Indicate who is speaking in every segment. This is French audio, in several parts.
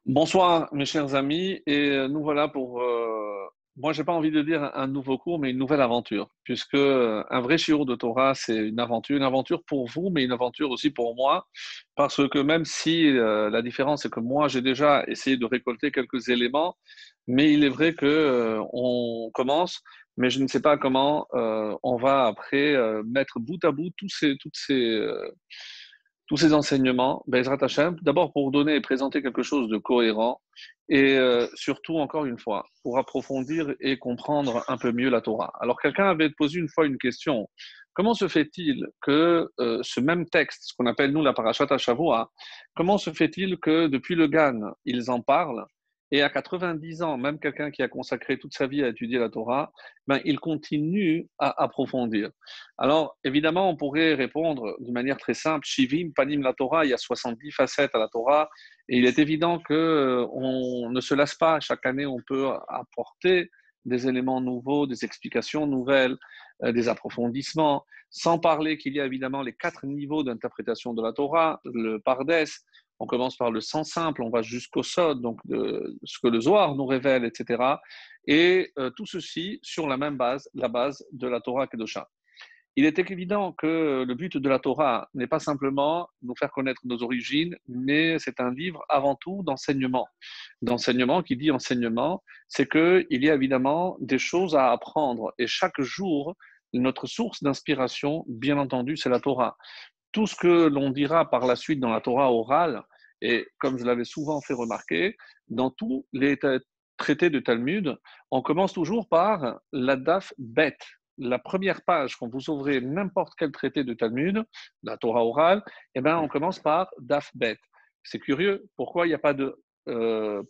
Speaker 1: Bonsoir mes chers amis, et nous voilà pour, moi j'ai pas envie de dire un nouveau cours, mais une nouvelle aventure, puisque un vrai shiur de Torah, c'est une aventure pour vous, mais une aventure aussi pour moi, parce que même si la différence est que moi j'ai déjà essayé de récolter quelques éléments, mais il est vrai que on commence, mais je ne sais pas comment on va après mettre bout à bout tous ces enseignements, Bezrat Hashem, d'abord pour donner et présenter quelque chose de cohérent, et surtout, encore une fois, pour approfondir et comprendre un peu mieux la Torah. Alors, quelqu'un avait posé une fois une question. Comment se fait-il que ce même texte, ce qu'on appelle nous la Parashat HaShavua, comment se fait-il que depuis le Gan, ils en parlent, et à 90 ans, même quelqu'un qui a consacré toute sa vie à étudier la Torah, ben, il continue à approfondir. Alors, évidemment, on pourrait répondre d'une manière très simple, Shivim, Panim, la Torah, il y a 70 facettes à la Torah, et il est évident que on ne se lasse pas. Chaque année, on peut apporter des éléments nouveaux, des explications nouvelles, des approfondissements, sans parler qu'il y a évidemment les 4 niveaux d'interprétation de la Torah, le Pardes, on commence par le sens simple, on va jusqu'au Sod, donc de ce que le Zohar nous révèle, etc. Et tout ceci sur la même base, la base de la Torah Kedosha. Il est évident que le but de la Torah n'est pas simplement nous faire connaître nos origines, mais c'est un livre avant tout d'enseignement. D'enseignement, qui dit enseignement, c'est qu'il y a évidemment des choses à apprendre. Et chaque jour, notre source d'inspiration, bien entendu, c'est la Torah. Tout ce que l'on dira par la suite dans la Torah orale, et comme je l'avais souvent fait remarquer, dans tous les traités de Talmud, on commence toujours par la daf bet. La première page, quand vous ouvrez n'importe quel traité de Talmud, la Torah orale, eh ben, on commence par daf bet. C'est curieux, pourquoi il n'y a pas de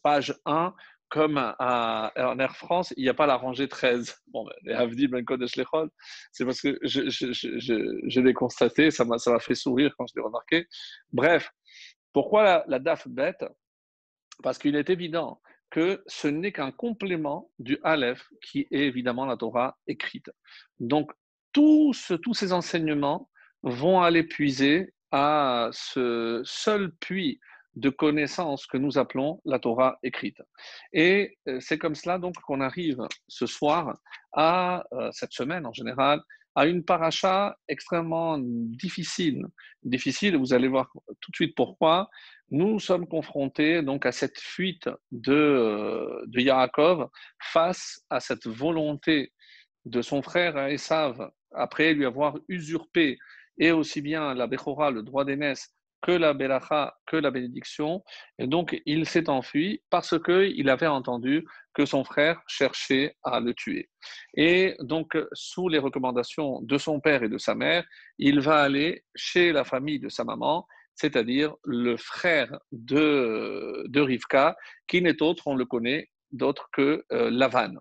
Speaker 1: page 1 comme en Air France, il n'y a pas la rangée 13. Bon, ben, les Havdi, Ben Kodesh Lechol, c'est parce que je l'ai constaté, ça m'a fait sourire quand je l'ai remarqué. Bref, pourquoi la DAF bête? Parce qu'il est évident que ce n'est qu'un complément du Aleph, qui est évidemment la Torah écrite. Donc, tous ces enseignements vont aller puiser à ce seul puits de connaissances que nous appelons la Torah écrite. Et c'est comme cela donc qu'on arrive ce soir à cette semaine en général à une paracha extrêmement difficile. Difficile, vous allez voir tout de suite pourquoi. Nous sommes confrontés donc à cette fuite de Yaakov face à cette volonté de son frère Esav, après lui avoir usurpé et aussi bien la Bechora, le droit d'aînesse, que la Belacha, que la bénédiction. Et donc, il s'est enfui parce qu'il avait entendu que son frère cherchait à le tuer. Et donc, sous les recommandations de son père et de sa mère, il va aller chez la famille de sa maman, c'est-à-dire le frère de Rivka, qui n'est autre, on le connaît, d'autre que Lavan.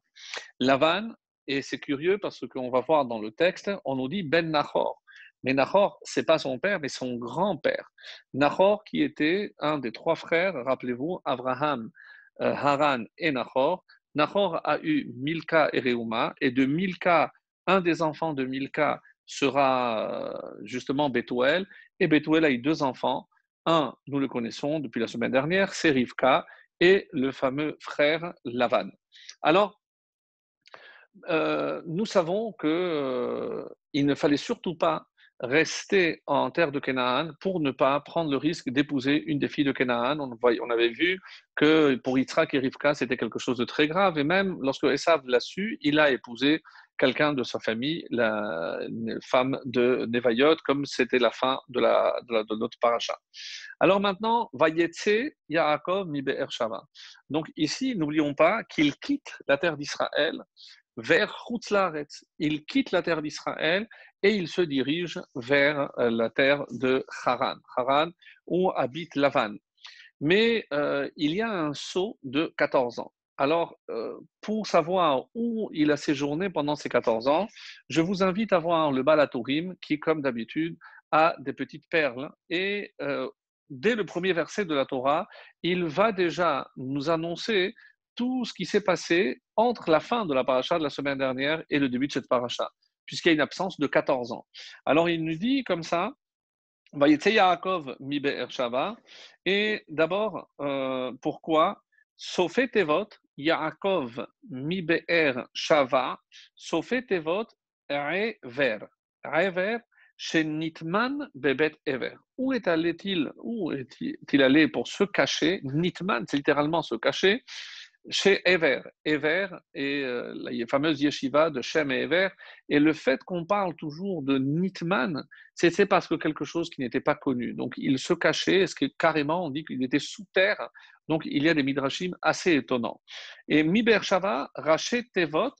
Speaker 1: Lavan, et c'est curieux parce qu'on va voir dans le texte, on nous dit Ben Nahor. Mais Nahor, c'est pas son père, mais son grand-père. Nahor, qui était un des 3 frères, rappelez-vous, Abraham, Haran et Nahor. Nahor a eu Milka et Reuma, et de Milka, un des enfants de Milka sera justement Bethuel, et Bethuel a eu 2 enfants. Un, nous le connaissons depuis la semaine dernière, c'est Rivka, et le fameux frère Lavan. Alors, nous savons qu'il ne fallait surtout pas rester en terre de Canaan pour ne pas prendre le risque d'épouser une des filles de Canaan. On avait vu que pour Yitzhak et Rivka, c'était quelque chose de très grave. Et même lorsque Esav l'a su, il a épousé quelqu'un de sa famille, une femme de Nevayot, comme c'était la fin de notre paracha. Alors maintenant, Vayetse Yaakov mi Be'er Shava. Donc ici, n'oublions pas qu'il quitte la terre d'Israël vers Chutzlaretz. Il quitte la terre d'Israël et il se dirige vers la terre de Haran, Haran où habite Lavan. Mais il y a un saut de 14 ans. Alors, pour savoir où il a séjourné pendant ces 14 ans, je vous invite à voir le Baal HaTurim, qui, comme d'habitude, a des petites perles. Et dès le premier verset de la Torah, il va déjà nous annoncer tout ce qui s'est passé entre la fin de la paracha de la semaine dernière et le début de cette paracha, puisqu'il y a une absence de 14 ans. Alors, il nous dit comme ça, Vayetze Yaakov mi Be'er Shava. Et d'abord, pourquoi Sofet Tevot, Yaakov mi Be'er Shava, Sofet Tevot, Rever. Rever, chez Nitman Bebet Ever. Où est-il allé pour se cacher? Nitman, c'est littéralement se cacher chez Ever. Ever et la fameuse yeshiva de Shem et Ever. Et le fait qu'on parle toujours de Nitman, c'est parce que quelque chose qui n'était pas connu. Donc il se cachait, ce qui carrément on dit qu'il était sous terre. Donc il y a des midrashim assez étonnants. Et Mi Be'er Shava, Rachet Tevot,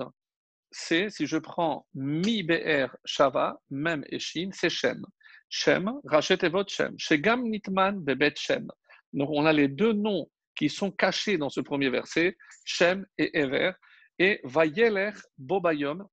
Speaker 1: c'est, si je prends Mi Be'er Shava, même Eshin, c'est Shem. Shem, Rachet Tevot Shem. Chez Gam Nitman Bebet Shem. Donc on a les deux noms qui sont cachés dans ce premier verset, Shem et Ever. Et Vayeler Bobayom,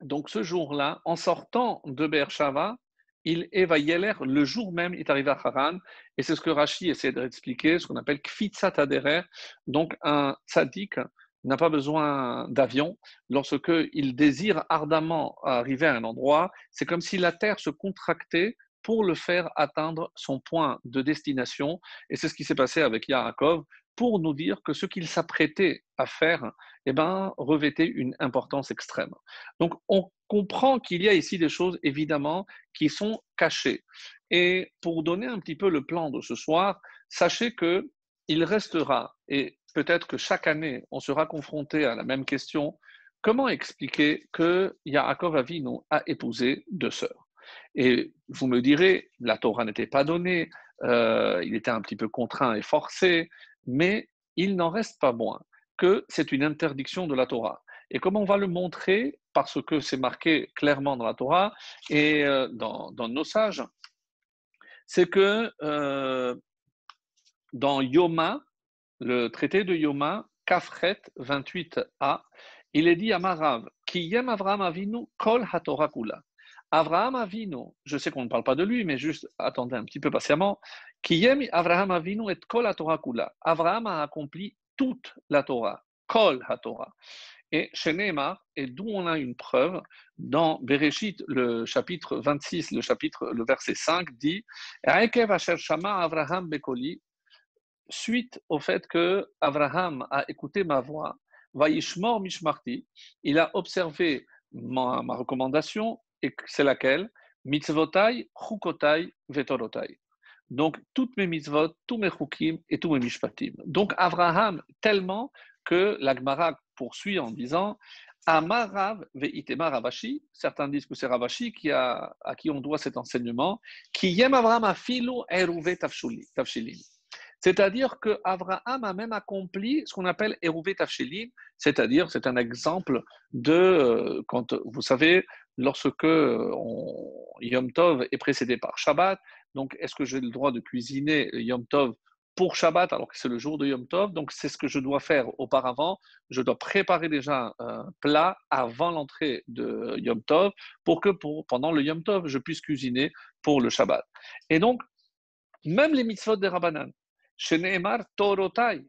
Speaker 1: donc ce jour-là, en sortant de Beershava, il est Vayeler, le jour même, il est arrivé à Haran, et c'est ce que Rashi essaie d'expliquer, ce qu'on appelle Kfitsat Aderer. Donc un tzaddik n'a pas besoin d'avion. Lorsque il désire ardemment arriver à un endroit, c'est comme si la terre se contractait pour le faire atteindre son point de destination. Et c'est ce qui s'est passé avec Yaakov, pour nous dire que ce qu'il s'apprêtait à faire, eh ben, revêtait une importance extrême. Donc, on comprend qu'il y a ici des choses, évidemment, qui sont cachées. Et pour donner un petit peu le plan de ce soir, sachez que il restera, et peut-être que chaque année, on sera confronté à la même question, comment expliquer que Yaakov Avinu a épousé deux sœurs? Et vous me direz, la Torah n'était pas donnée, il était un petit peu contraint et forcé, mais il n'en reste pas moins que c'est une interdiction de la Torah. Et comme on va le montrer, parce que c'est marqué clairement dans la Torah et dans nos sages, c'est que dans Yoma, le traité de Yoma, Kafret 28a, il est dit à Marav, Kiyem Avraham Avinu kol haTorah kula. Avraham Avinu, je sais qu'on ne parle pas de lui, mais juste attendez un petit peu patiemment, Kiyem Avraham Avinu et kol haTorah kula. Avraham a accompli toute la Torah, kol haTorah. Et chez Neymar, et d'où on a une preuve, dans Bereshit, le chapitre 26, le verset 5, dit Ekev asher shama Avraham bekoli, suite au fait que Abraham a écouté ma voix, Vaishmor Mishmarti, il a observé ma recommandation, et c'est laquelle? Mitzvotai, Chukotai, Vetorotai. Donc, toutes mes mitzvot, tous mes chukim et tous mes mishpatim. Donc, Abraham, tellement que la Gemara poursuit en disant Amarav ve'itema Ravashi, certains disent que c'est Ravashi à qui on doit cet enseignement, qui yem Abraham afilu eruve tafshilim. C'est-à-dire que Abraham a même accompli ce qu'on appelle Eruvé Tafshilim, c'est-à-dire, c'est un exemple de, quand vous savez, lorsque Yom Tov est précédé par Shabbat, donc est-ce que j'ai le droit de cuisiner Yom Tov pour Shabbat alors que c'est le jour de Yom Tov? Donc c'est ce que je dois faire auparavant. Je dois préparer déjà un plat avant l'entrée de Yom Tov pour que pendant le Yom Tov, je puisse cuisiner pour le Shabbat. Et donc, même les mitzvot des Rabbanan, chez Nehemar, Torotai,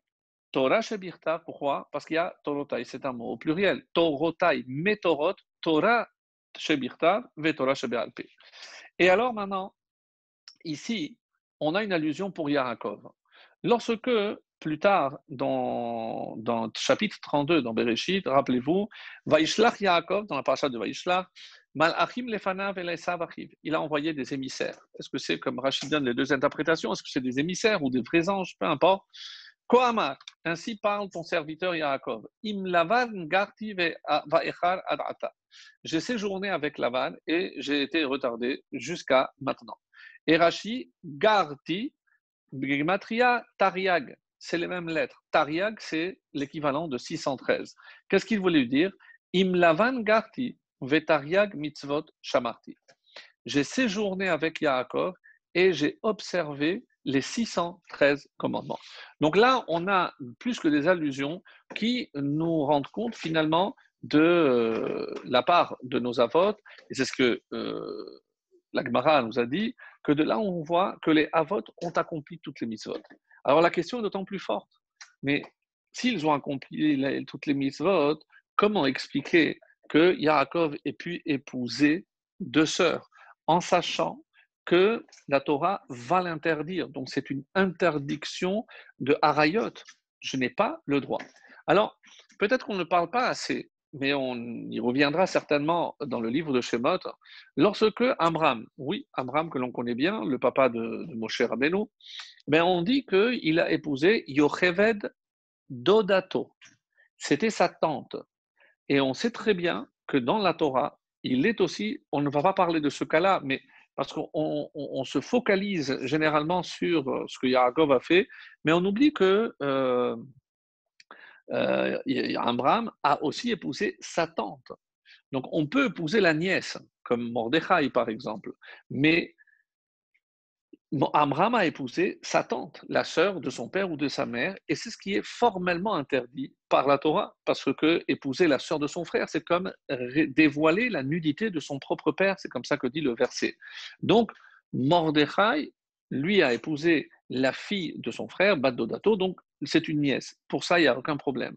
Speaker 1: Torah Shebirta, pourquoi? Parce qu'il y a Torotai, c'est un mot au pluriel. Torotai, Metorot, Torah Shebirta, Vetorah Shebealpe. Et alors maintenant, ici, on a une allusion pour Yaakov. Lorsque, plus tard, dans chapitre 32, dans Bereshit, rappelez-vous, Vaishlach Yaakov, dans la paracha de Vaishlach, Malachim lefanav elesav achiv. Il a envoyé des émissaires. Est-ce que c'est, comme Rachid donne les deux interprétations, est-ce que c'est des émissaires ou des vrais anges, peu importe. Kohamar, ainsi parle ton serviteur Yaakov. Im lavan garti vaechar adata. J'ai séjourné avec Lavan et j'ai été retardé jusqu'à maintenant. Et Rashi, garti, Gematria, Tariag, c'est les mêmes lettres. Tariag, c'est l'équivalent de 613. Qu'est-ce qu'il voulait dire? Im lavan garti, vetariag mitzvot shamarti. J'ai séjourné avec Yaakov et j'ai observé les 613 commandements. Donc là, on a plus que des allusions qui nous rendent compte finalement de la part de nos avot, et c'est ce que la Gemara nous a dit, que de là on voit que les avot ont accompli toutes les mitzvot. Alors la question est d'autant plus forte, mais s'ils ont accompli toutes les mitzvot, comment expliquer que Yaakov ait pu épouser deux sœurs, en sachant que la Torah va l'interdire. Donc c'est une interdiction de harayot. Je n'ai pas le droit. Alors, peut-être qu'on ne parle pas assez, mais on y reviendra certainement dans le livre de Shemot, lorsque Amram, oui, Amram que l'on connaît bien, le papa de Moshe Rabbeinu, ben on dit qu'il a épousé Yocheved Dodato. C'était sa tante. Et on sait très bien que dans la Torah, il est aussi, on ne va pas parler de ce cas-là, mais parce qu'on se focalise généralement sur ce que Yaakov a fait, mais on oublie que Abraham a aussi épousé sa tante. Donc on peut épouser la nièce, comme Mordechai par exemple, mais Abraham a épousé sa tante, la sœur de son père ou de sa mère, et c'est ce qui est formellement interdit par la Torah, parce que épouser la sœur de son frère, c'est comme dévoiler la nudité de son propre père, c'est comme ça que dit le verset. Donc, Mordechai, lui, a épousé la fille de son frère, Bat Dodato, donc c'est une nièce. Pour ça, il n'y a aucun problème.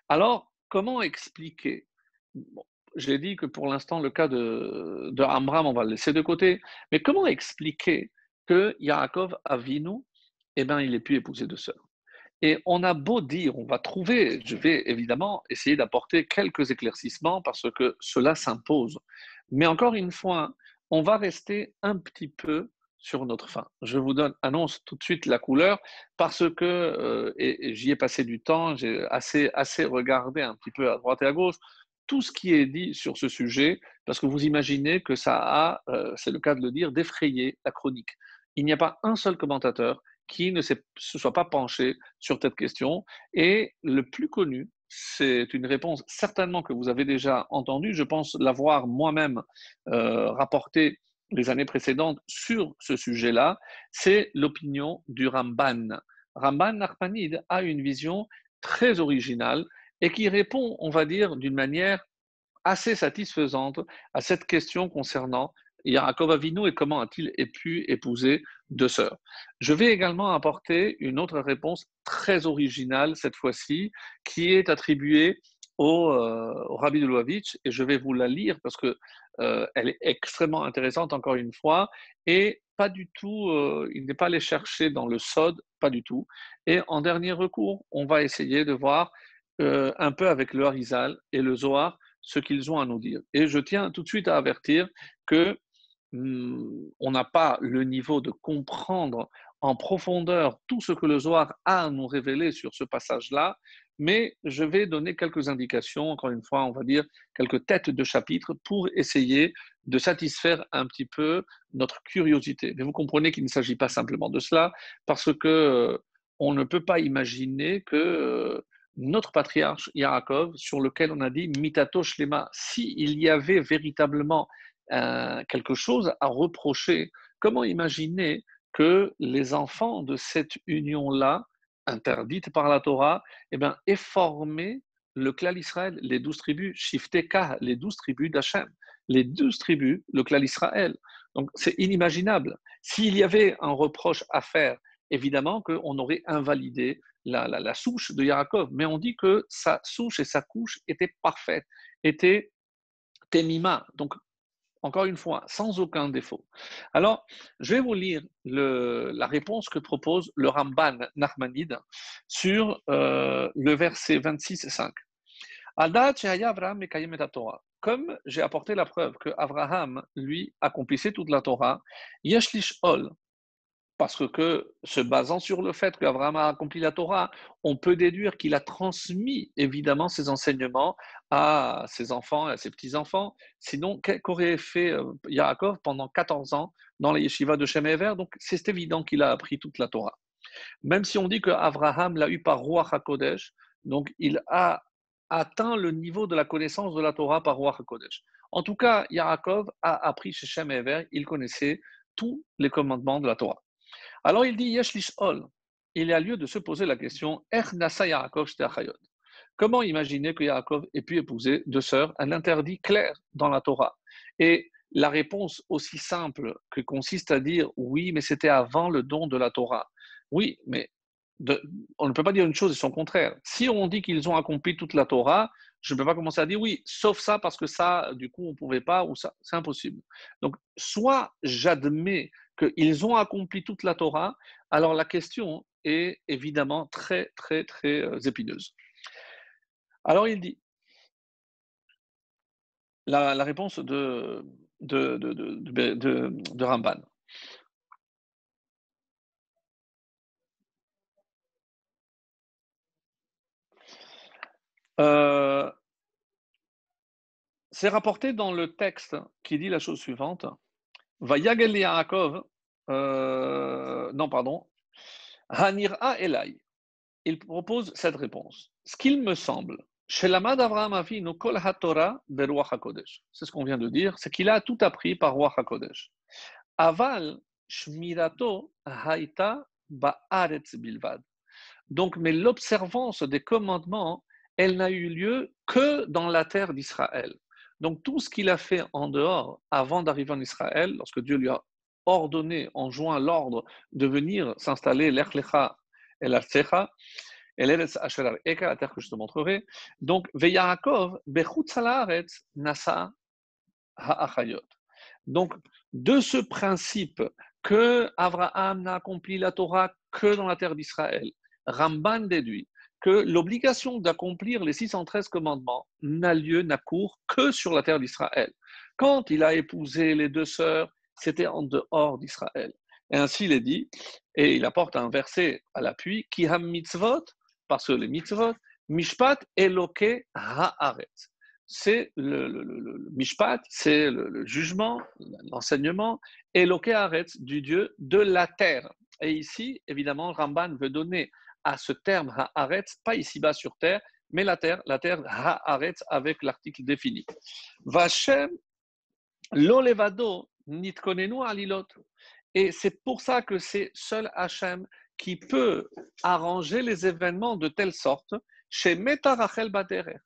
Speaker 1: Alors, comment expliquer? Bon, j'ai dit que pour l'instant, le cas de Amram, on va le laisser de côté, mais comment expliquer que Yaakov Avinu, eh ben, il ait pu épouser deux sœurs. Et on a beau dire, on va trouver, je vais évidemment essayer d'apporter quelques éclaircissements parce que cela s'impose. Mais encore une fois, on va rester un petit peu sur notre fin. Je vous annonce tout de suite la couleur parce que et j'y ai passé du temps, j'ai assez regardé un petit peu à droite et à gauche tout ce qui est dit sur ce sujet parce que vous imaginez que ça a, c'est le cas de le dire, défrayé la chronique. Il n'y a pas un seul commentateur qui ne se soit pas penché sur cette question. Et le plus connu, c'est une réponse certainement que vous avez déjà entendue. Je pense l'avoir moi-même rapporté les années précédentes sur ce sujet-là. C'est l'opinion du Ramban. Ramban Nachmanide a une vision très originale et qui répond, on va dire, d'une manière assez satisfaisante à cette question concernant Yaakov Avinu et comment a-t-il pu épouser deux sœurs. Je vais également apporter une autre réponse très originale cette fois-ci, qui est attribuée au Rabbi de Loavitch, et je vais vous la lire parce que elle est extrêmement intéressante encore une fois, et pas du tout, il n'est pas allé chercher dans le Sod, pas du tout. Et en dernier recours, on va essayer de voir un peu avec le Harizal et le Zohar ce qu'ils ont à nous dire. Et je tiens tout de suite à avertir que on n'a pas le niveau de comprendre en profondeur tout ce que le Zohar a à nous révéler sur ce passage-là, mais je vais donner quelques indications, encore une fois, on va dire quelques têtes de chapitre pour essayer de satisfaire un petit peu notre curiosité. Mais vous comprenez qu'il ne s'agit pas simplement de cela, parce que on ne peut pas imaginer que notre patriarche Yaakov, sur lequel on a dit Mitato Shlema, s'il y avait véritablement quelque chose à reprocher, comment imaginer que les enfants de cette union-là, interdite par la Torah, eh bien, aient formé le clan Israël, les 12 tribus, Shifteka, les 12 tribus d'Hachem, les 12 tribus, le clan Israël. Donc c'est inimaginable. S'il y avait un reproche à faire, évidemment qu'on aurait invalidé la souche de Yaakov, mais on dit que sa souche et sa couche étaient parfaites, étaient témima, donc encore une fois, sans aucun défaut. Alors, je vais vous lire la réponse que propose le Ramban Nachmanide sur le verset 26-5. Adat Shehaya Avraham Mekayem et Torah. Comme j'ai apporté la preuve que Abraham, lui, accomplissait toute la Torah, Yesh Lishol, parce que, se basant sur le fait qu'Abraham a accompli la Torah, on peut déduire qu'il a transmis évidemment ses enseignements à ses enfants et à ses petits-enfants. Sinon, qu'aurait fait Yaakov pendant 14 ans dans les yeshivas de Shem Ever? Donc, c'est évident qu'il a appris toute la Torah. Même si on dit qu'Abraham l'a eu par Ruach HaKodesh, donc il a atteint le niveau de la connaissance de la Torah par Ruach HaKodesh. En tout cas, Yaakov a appris chez Shem Ever, il connaissait tous les commandements de la Torah. Alors il dit Yesh Lishol. Il y a lieu de se poser la question Nasa Yaakov Achayot. Comment imaginer que Yaakov ait pu épouser deux sœurs? Un interdit clair dans la Torah. Et la réponse aussi simple que consiste à dire oui, mais c'était avant le don de la Torah. Oui, mais de, on ne peut pas dire une chose et son contraire. Si on dit qu'ils ont accompli toute la Torah, je ne peux pas commencer à dire oui, sauf ça, parce que ça, du coup, on ne pouvait pas, ou ça, c'est impossible. Donc, soit j'admets qu'ils ont accompli toute la Torah, alors la question est évidemment très, très, très épineuse. Alors, il dit, la réponse de Ramban. Euh, c'est rapporté dans le texte qui dit la chose suivante. Vayagel Yaakov, non, pardon, Hanira Elai. Il propose cette réponse. Ce qu'il me semble, chez l'Amad Avraham Avinu Kol HaTorah Beruach HaKodesh. C'est ce qu'on vient de dire, c'est qu'il a tout appris par Ruach HaKodesh. Aval Shmirato Haïta Ba'aretz Bilvad. Donc, mais l'observance des commandements, elle n'a eu lieu que dans la terre d'Israël. Donc, tout ce qu'il a fait en dehors, avant d'arriver en Israël, lorsque Dieu lui a ordonné, enjoint l'ordre de venir s'installer, l'Echlecha et l'Artsecha, et l'Eretz Asher Eka, la terre que je te montrerai. Donc, Veyaakov, Bechutz Haaretz, Nasa Ha'achayot. Donc, de ce principe que Abraham n'a accompli la Torah que dans la terre d'Israël, Ramban déduit que l'obligation d'accomplir les 613 commandements n'a lieu, n'a cours que sur la terre d'Israël. Quand il a épousé les deux sœurs, c'était en dehors d'Israël. Et ainsi il est dit, et il apporte un verset à l'appui, Ki ham mitzvot, parce que les mitzvot, mishpat eloke haaretz. C'est le mishpat, c'est le jugement, l'enseignement, eloke haaretz, du Dieu de la terre. Et ici, évidemment, Ramban veut donner à ce terme haaretz, pas ici-bas sur terre, mais la terre haaretz avec l'article défini. Vachem lo levado nitkonenu alilot. Et c'est pour ça que c'est seul Hachem qui peut arranger les événements de telle sorte chez Meta Rachel Baderer.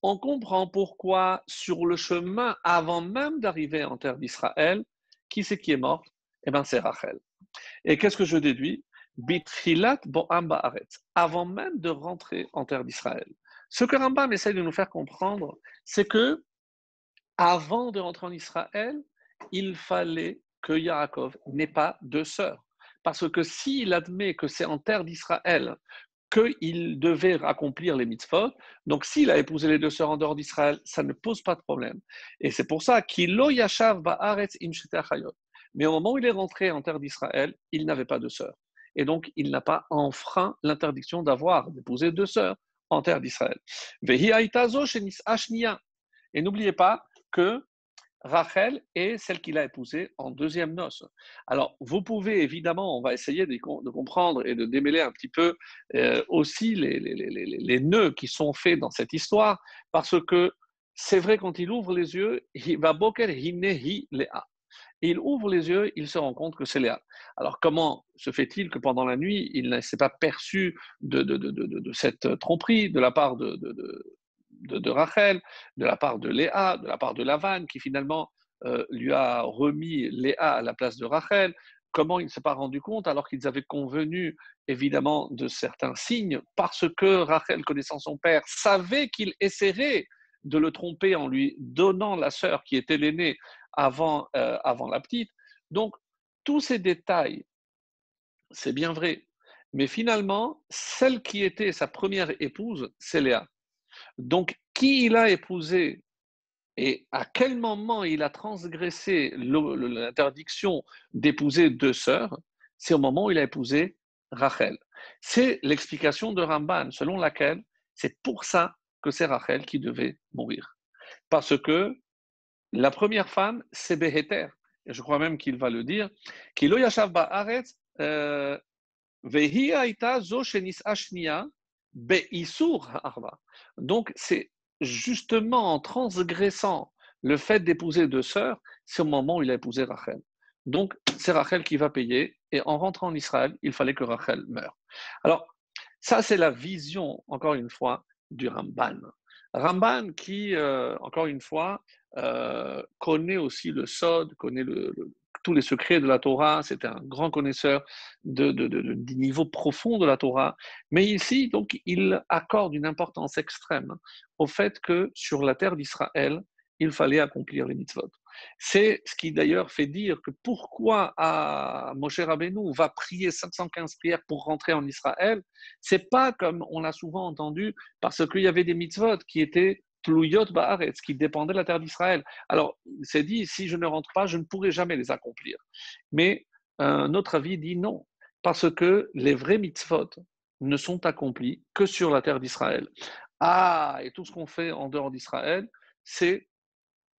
Speaker 1: On comprend pourquoi sur le chemin, avant même d'arriver en terre d'Israël, qui c'est qui est mort? Eh bien, c'est Rachel. Et qu'est-ce que je déduis? Bitfilat Boam Baaretz, avant même de rentrer en terre d'Israël. Ce que Rambam essaie de nous faire comprendre, c'est que avant de rentrer en Israël, il fallait que Yaakov n'ait pas de sœurs. Parce que s'il admet que c'est en terre d'Israël qu'il devait accomplir les mitzvot, donc s'il a épousé les deux sœurs en dehors d'Israël, ça ne pose pas de problème. Et c'est pour ça qu'il lo yashav ba'aretz im achayot. Mais au moment où il est rentré en terre d'Israël, il n'avait pas de sœurs. Et donc, il n'a pas enfreint l'interdiction d'avoir, d'épouser deux sœurs en terre d'Israël. Vehi aitazo shenis ashnia. Et n'oubliez pas que Rachel est celle qu'il a épousée en deuxième noce. Alors, vous pouvez évidemment, on va essayer de comprendre et de démêler un petit peu aussi les nœuds qui sont faits dans cette histoire, parce que c'est vrai, quand il ouvre les yeux, il va boker hinehi Léa. Il ouvre les yeux, il se rend compte que c'est Léa. Alors, comment se fait-il que pendant la nuit, il ne s'est pas perçu de cette tromperie de la part de Rachel, de la part de Léa, de la part de Lavan, qui finalement lui a remis Léa à la place de Rachel? Comment il ne s'est pas rendu compte alors qu'ils avaient convenu évidemment de certains signes, parce que Rachel, connaissant son père, savait qu'il essaierait de le tromper en lui donnant la sœur qui était l'aînée avant la petite. Donc, tous ces détails, c'est bien vrai. Mais finalement, celle qui était sa première épouse, c'est Léa. Donc, qui il a épousé et à quel moment il a transgressé l'interdiction d'épouser deux sœurs, c'est au moment où il a épousé Rachel. C'est l'explication de Ramban, selon laquelle c'est pour ça que c'est Rachel qui devait mourir. Parce que la première femme, c'est Beheter. Et je crois même qu'il va le dire. Kilo yashav ba'aretz, vehi aita zo shenis ashnia be'isur ha'arba. Donc, c'est justement en transgressant le fait d'épouser deux sœurs, c'est au moment où il a épousé Rachel. Donc, c'est Rachel qui va payer. Et en rentrant en Israël, il fallait que Rachel meure. Alors, ça, c'est la vision, encore une fois, du Ramban. Ramban qui, encore une fois, connaît aussi le Sod, connaît tous les secrets de la Torah, c'était un grand connaisseur du niveau profond de la Torah. Mais ici, donc, il accorde une importance extrême au fait que sur la terre d'Israël, il fallait accomplir les mitzvot. C'est ce qui d'ailleurs fait dire que pourquoi Moshe Rabbeinu va prier 515 prières pour rentrer en Israël, c'est pas comme on l'a souvent entendu, parce qu'il y avait des mitzvot qui étaient Tlouyot Baaretz, qui dépendaient de la terre d'Israël. Alors, il s'est dit, si je ne rentre pas, je ne pourrai jamais les accomplir. Mais un autre avis dit non, parce que les vrais mitzvot ne sont accomplis que sur la terre d'Israël. Ah, et tout ce qu'on fait en dehors d'Israël, c'est,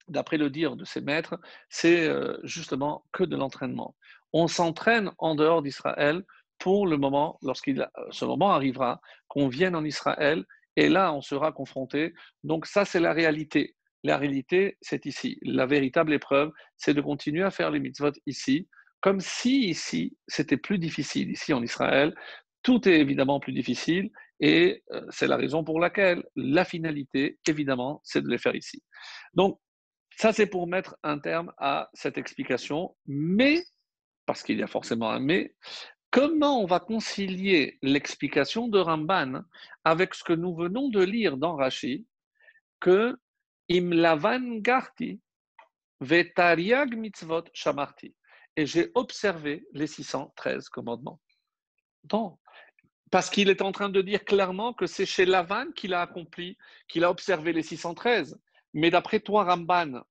Speaker 1: d'après le dire de ses maîtres, c'est justement que de l'entraînement. On s'entraîne en dehors d'Israël pour le moment, ce moment arrivera, qu'on vienne en Israël, et là, on sera confronté. Donc ça, c'est la réalité. La réalité, c'est ici. La véritable épreuve, c'est de continuer à faire les mitzvot ici, comme si ici, c'était plus difficile. Ici, en Israël, tout est évidemment plus difficile, et c'est la raison pour laquelle la finalité, évidemment, c'est de les faire ici. Donc, ça, c'est pour mettre un terme à cette explication. Mais, parce qu'il y a forcément un mais, comment on va concilier l'explication de Ramban avec ce que nous venons de lire dans Rashi, que im lavan garti vetariag mitzvot shamarti. Et j'ai observé les 613 commandements. Non, parce qu'il est en train de dire clairement que c'est chez Lavan qu'il a accompli, qu'il a observé les 613. Mais d'après toi, Ramban,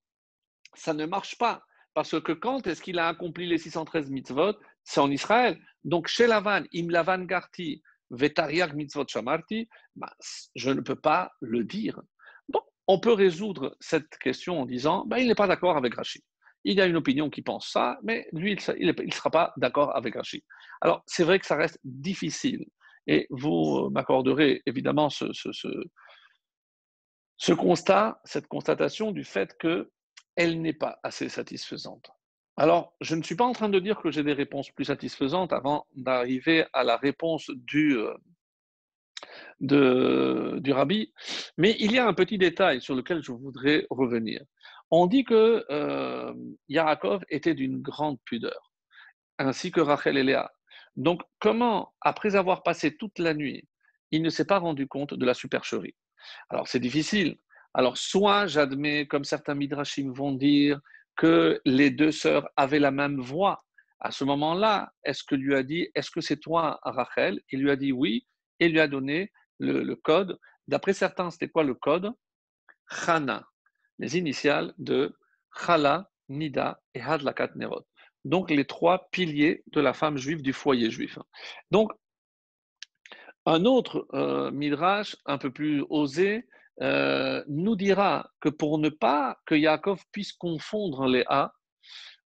Speaker 1: ça ne marche pas. Parce que quand est-ce qu'il a accompli les 613 mitzvot? C'est en Israël. Donc chez Lavan, im Lavan garti, vetariag mitzvot shamarti, je ne peux pas le dire. Donc on peut résoudre cette question en disant, il n'est pas d'accord avec Rachid. Il y a une opinion qui pense ça, mais lui, il ne sera pas d'accord avec Rachid. Alors c'est vrai que ça reste difficile. Et vous m'accorderez évidemment ce constat, cette constatation du fait qu'elle n'est pas assez satisfaisante. Alors, je ne suis pas en train de dire que j'ai des réponses plus satisfaisantes avant d'arriver à la réponse du rabbi, mais il y a un petit détail sur lequel je voudrais revenir. On dit que Yaakov était d'une grande pudeur, ainsi que Rachel et Léa. Donc, comment, après avoir passé toute la nuit, il ne s'est pas rendu compte de la supercherie? Alors, c'est difficile. Alors, soit j'admets, comme certains midrashim vont dire, que les deux sœurs avaient la même voix. À ce moment-là, est-ce que c'est toi, Rachel? Il lui a dit oui, et lui a donné le code. D'après certains, c'était quoi le code? Chana, les initiales de Chala, Nida et Hadlakat Nerot. Donc, les trois piliers de la femme juive, du foyer juif. Donc, un autre midrash, un peu plus osé, nous dira que pour ne pas que Yaakov puisse confondre les A,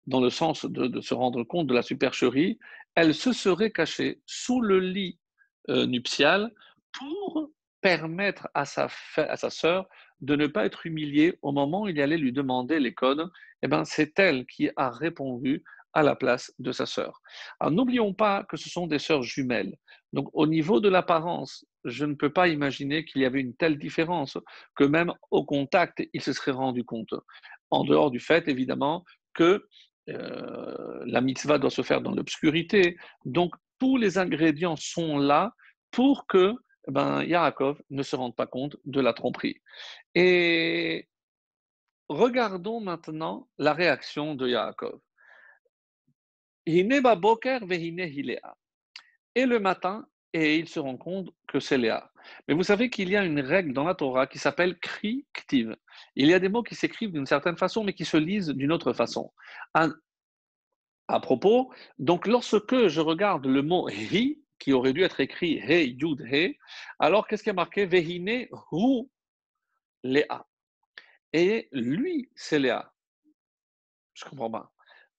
Speaker 1: dans le sens de se rendre compte de la supercherie, elle se serait cachée sous le lit nuptial pour permettre à sa sœur de ne pas être humiliée au moment où il allait lui demander les codes. Eh ben, c'est elle qui a répondu à la place de sa sœur. Alors n'oublions pas que ce sont des sœurs jumelles. Donc au niveau de l'apparence, je ne peux pas imaginer qu'il y avait une telle différence que même au contact, il se serait rendu compte. En dehors du fait, évidemment, que la mitzvah doit se faire dans l'obscurité. Donc tous les ingrédients sont là pour que Yaakov ne se rende pas compte de la tromperie. Et regardons maintenant la réaction de Yaakov. Et le matin, et il se rend compte que c'est Léa. Mais vous savez qu'il y a une règle dans la Torah qui s'appelle Kri Ktiv. Il y a des mots qui s'écrivent d'une certaine façon, mais qui se lisent d'une autre façon. À propos, donc lorsque je regarde le mot Hi, qui aurait dû être écrit He, Yud, He, alors qu'est-ce qui est marqué? Vehine, Hu, Léa. Et lui, c'est Léa. Je comprends pas.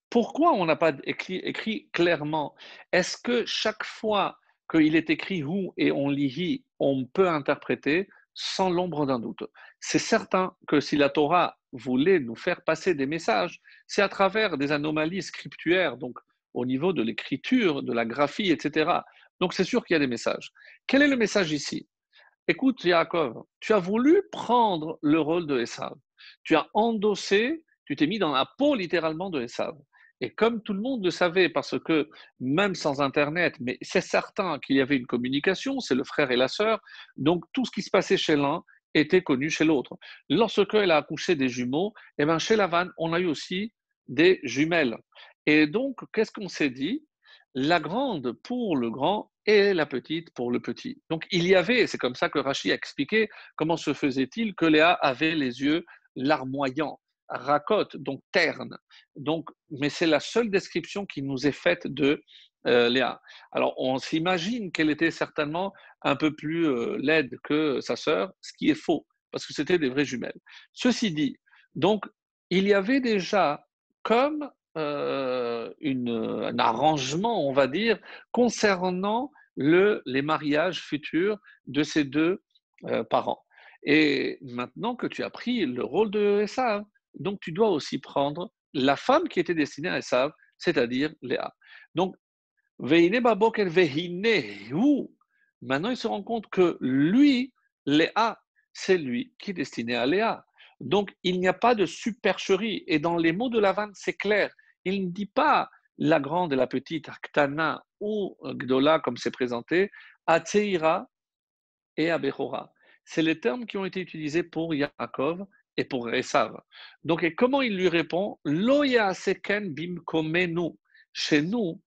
Speaker 1: Pourquoi on n'a pas écrit clairement? Est-ce que chaque fois qu'il est écrit Hu et on lit Hi, on peut interpréter sans l'ombre d'un doute? C'est certain que si la Torah voulait nous faire passer des messages, c'est à travers des anomalies scriptuaires, donc au niveau de l'écriture, de la graphie, etc. Donc c'est sûr qu'il y a des messages. Quel est le message ici? Écoute, Yaakov, tu as voulu prendre le rôle de Esav. Tu as endossé, tu t'es mis dans la peau littéralement de Esav. Et comme tout le monde le savait, parce que même sans Internet, mais c'est certain qu'il y avait une communication, c'est le frère et la sœur, donc tout ce qui se passait chez l'un était connu chez l'autre. Lorsqu'elle a accouché des jumeaux, eh ben chez Lavan, on a eu aussi des jumelles. Et donc, qu'est-ce qu'on s'est dit? La grande pour le grand et la petite pour le petit. Donc, il y avait, c'est comme ça que Rachid a expliqué comment se faisait-il que Léa avait les yeux larmoyants, racotte, donc terne. Donc, mais c'est la seule description qui nous est faite de Léa. Alors, on s'imagine qu'elle était certainement un peu plus laide que sa sœur, ce qui est faux, parce que c'était des vraies jumelles. Ceci dit, donc, il y avait déjà comme un arrangement, on va dire, concernant les mariages futurs de ces deux parents. Et maintenant que tu as pris le rôle de Esav, donc tu dois aussi prendre la femme qui était destinée à Esav, c'est-à-dire Léa. Donc, Veine baboker vehine hu. Maintenant, il se rend compte que lui, Léa, c'est lui qui est destiné à Léa. Donc, il n'y a pas de supercherie. Et dans les mots de Lavan, c'est clair. Il ne dit pas la grande et la petite, Aktana ou Gdola, comme c'est présenté, Atseira et Abechora. C'est les termes qui ont été utilisés pour Yaakov et pour Esav. Donc, et comment il lui répond? Lo yaaseken bimkomenu. Chez nous,